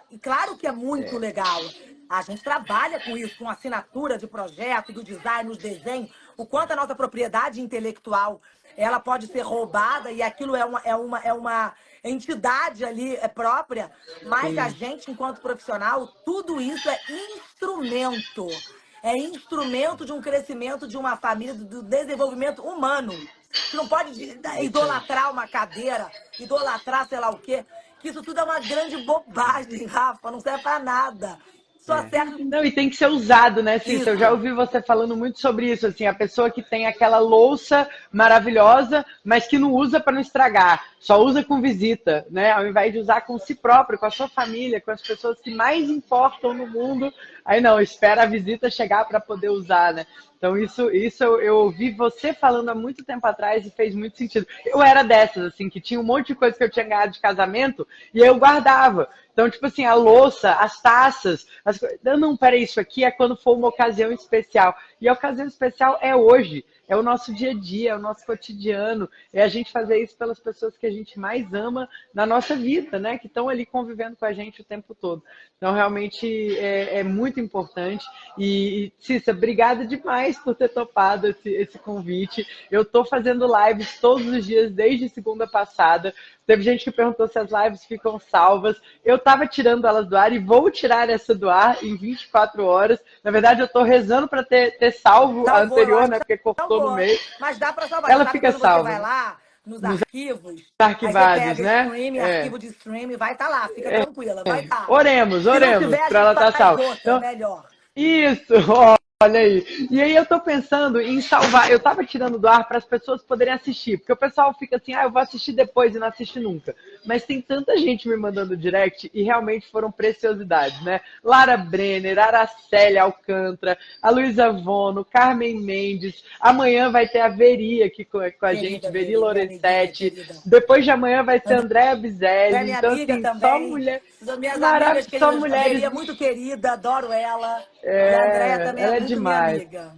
E claro que é muito legal. A gente trabalha com isso, com assinatura de projeto, do design, os desenhos, o quanto a nossa propriedade intelectual ela pode ser roubada e aquilo é uma entidade ali própria, mas a sim, gente, enquanto profissional, tudo isso é instrumento. É instrumento de um crescimento de uma família, do desenvolvimento humano. Você não pode é isso aí. idolatrar uma cadeira, idolatrar sei lá o quê, que isso tudo é uma grande bobagem, Rafa, não serve para nada. Só serve Não, e tem que ser usado, né, Cissa? Eu já isso. ouvi você falando muito sobre isso, assim, a pessoa que tem aquela louça maravilhosa, mas que não usa para não estragar, só usa com visita, né? Ao invés de usar com si próprio, com a sua família, com as pessoas que mais importam no mundo, aí não, espera a visita chegar para poder usar, né? Então, isso eu ouvi você falando há muito tempo atrás e fez muito sentido. Eu era dessas, assim, que tinha um monte de coisa que eu tinha ganhado de casamento e aí eu guardava. Então, tipo assim, a louça, as taças, as coisas. Não, peraí, isso aqui é quando for uma ocasião especial. E a ocasião especial é hoje. É o nosso dia a dia, é o nosso cotidiano, é a gente fazer isso pelas pessoas que a gente mais ama na nossa vida, né? Que estão ali convivendo com a gente o tempo todo. Então, realmente é muito importante. E, Cissa, obrigada demais por ter topado esse convite. Eu estou fazendo lives todos os dias desde segunda passada. Teve gente que perguntou se as lives ficam salvas. Eu estava tirando elas do ar e vou tirar essa do ar em 24 horas. Na verdade, eu estou rezando para ter salvo a anterior, né? Porque cortou no meio. Mas dá para salvar. Ela Sabe fica quando você salva vai lá nos nos arquivos, aí você arquivados, pega né? stream, arquivo de stream, vai estar lá, fica tranquila, vai estar. Oremos Se não tiver, a para gente ela estar faz salva. outra, Então, melhor. isso, olha aí. E aí eu tô pensando em salvar. Eu tava tirando do ar para as pessoas poderem assistir, porque o pessoal fica assim, eu vou assistir depois e não assiste nunca. Mas tem tanta gente me mandando direct e realmente foram preciosidades, né? Lara Brenner, Araceli Alcântara, a Luísa Vono, Carmen Mendes. Amanhã vai ter a Veri aqui com a gente, Veri Lorenzetti. Depois de amanhã vai ser Andréa Bizelli. Minha então, amiga assim, também. só mulher. Minhas amigas Só queridas, a mulheres. Veri é muito querida, adoro ela. E a Andréa também Ela é é muito minha demais. amiga.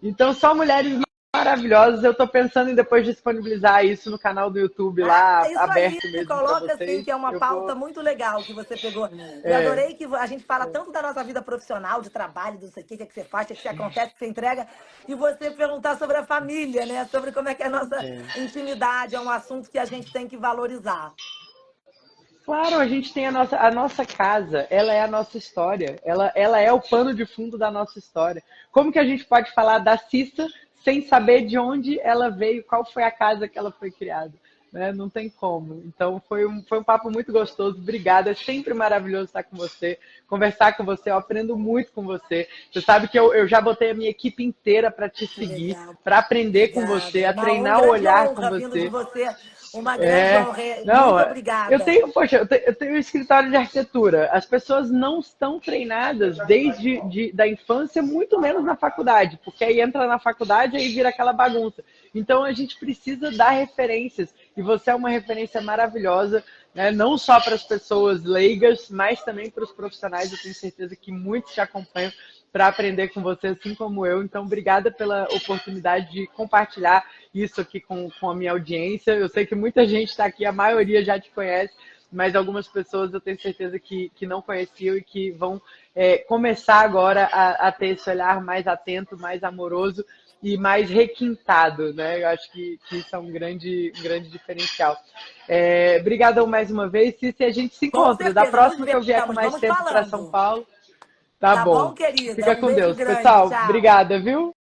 Então, só mulheres maravilhosas. Eu tô pensando em depois disponibilizar isso no canal do YouTube lá, Isso aberto aí, mesmo para coloca assim, vocês. que é uma Eu pauta vou... muito legal que você pegou. E adorei que a gente fala tanto da nossa vida profissional, de trabalho, do sei o que você faz, o que você acontece, o que você entrega, e você perguntar sobre a família, né? Sobre como é que é a nossa intimidade, é um assunto que a gente tem que valorizar. Claro, a gente tem a nossa casa, ela é a nossa história, ela é o pano de fundo da nossa história. Como que a gente pode falar da Cissa sem saber de onde ela veio, qual foi a casa que ela foi criada? Né? Não tem como. Então foi um papo muito gostoso. Obrigada, é sempre maravilhoso estar com você, conversar com você. Eu aprendo muito com você. Você sabe que eu já botei a minha equipe inteira para te seguir, para aprender com você, a treinar o olhar com vindo de você. você. Uma grande honra. Não, Muito obrigada. Eu tenho um escritório de arquitetura. As pessoas não estão treinadas desde da infância, muito menos na faculdade, porque aí entra na faculdade e aí vira aquela bagunça. Então a gente precisa dar referências e você é uma referência maravilhosa, né? Não só para as pessoas leigas, mas também para os profissionais. Eu tenho certeza que muitos te acompanham para aprender com você, assim como eu. Então, obrigada pela oportunidade de compartilhar isso aqui com a minha audiência. Eu sei que muita gente está aqui, a maioria já te conhece, mas algumas pessoas eu tenho certeza que não conheciam e que vão começar agora a ter esse olhar mais atento, mais amoroso e mais requintado, né? Eu acho que isso é um grande diferencial. Obrigadão mais uma vez, Cícia, a gente se encontra. Da próxima que eu vier com mais tempo para São Paulo. Tá bom, querida? Fica com beijo Deus. grande, Pessoal, tchau. obrigada, viu?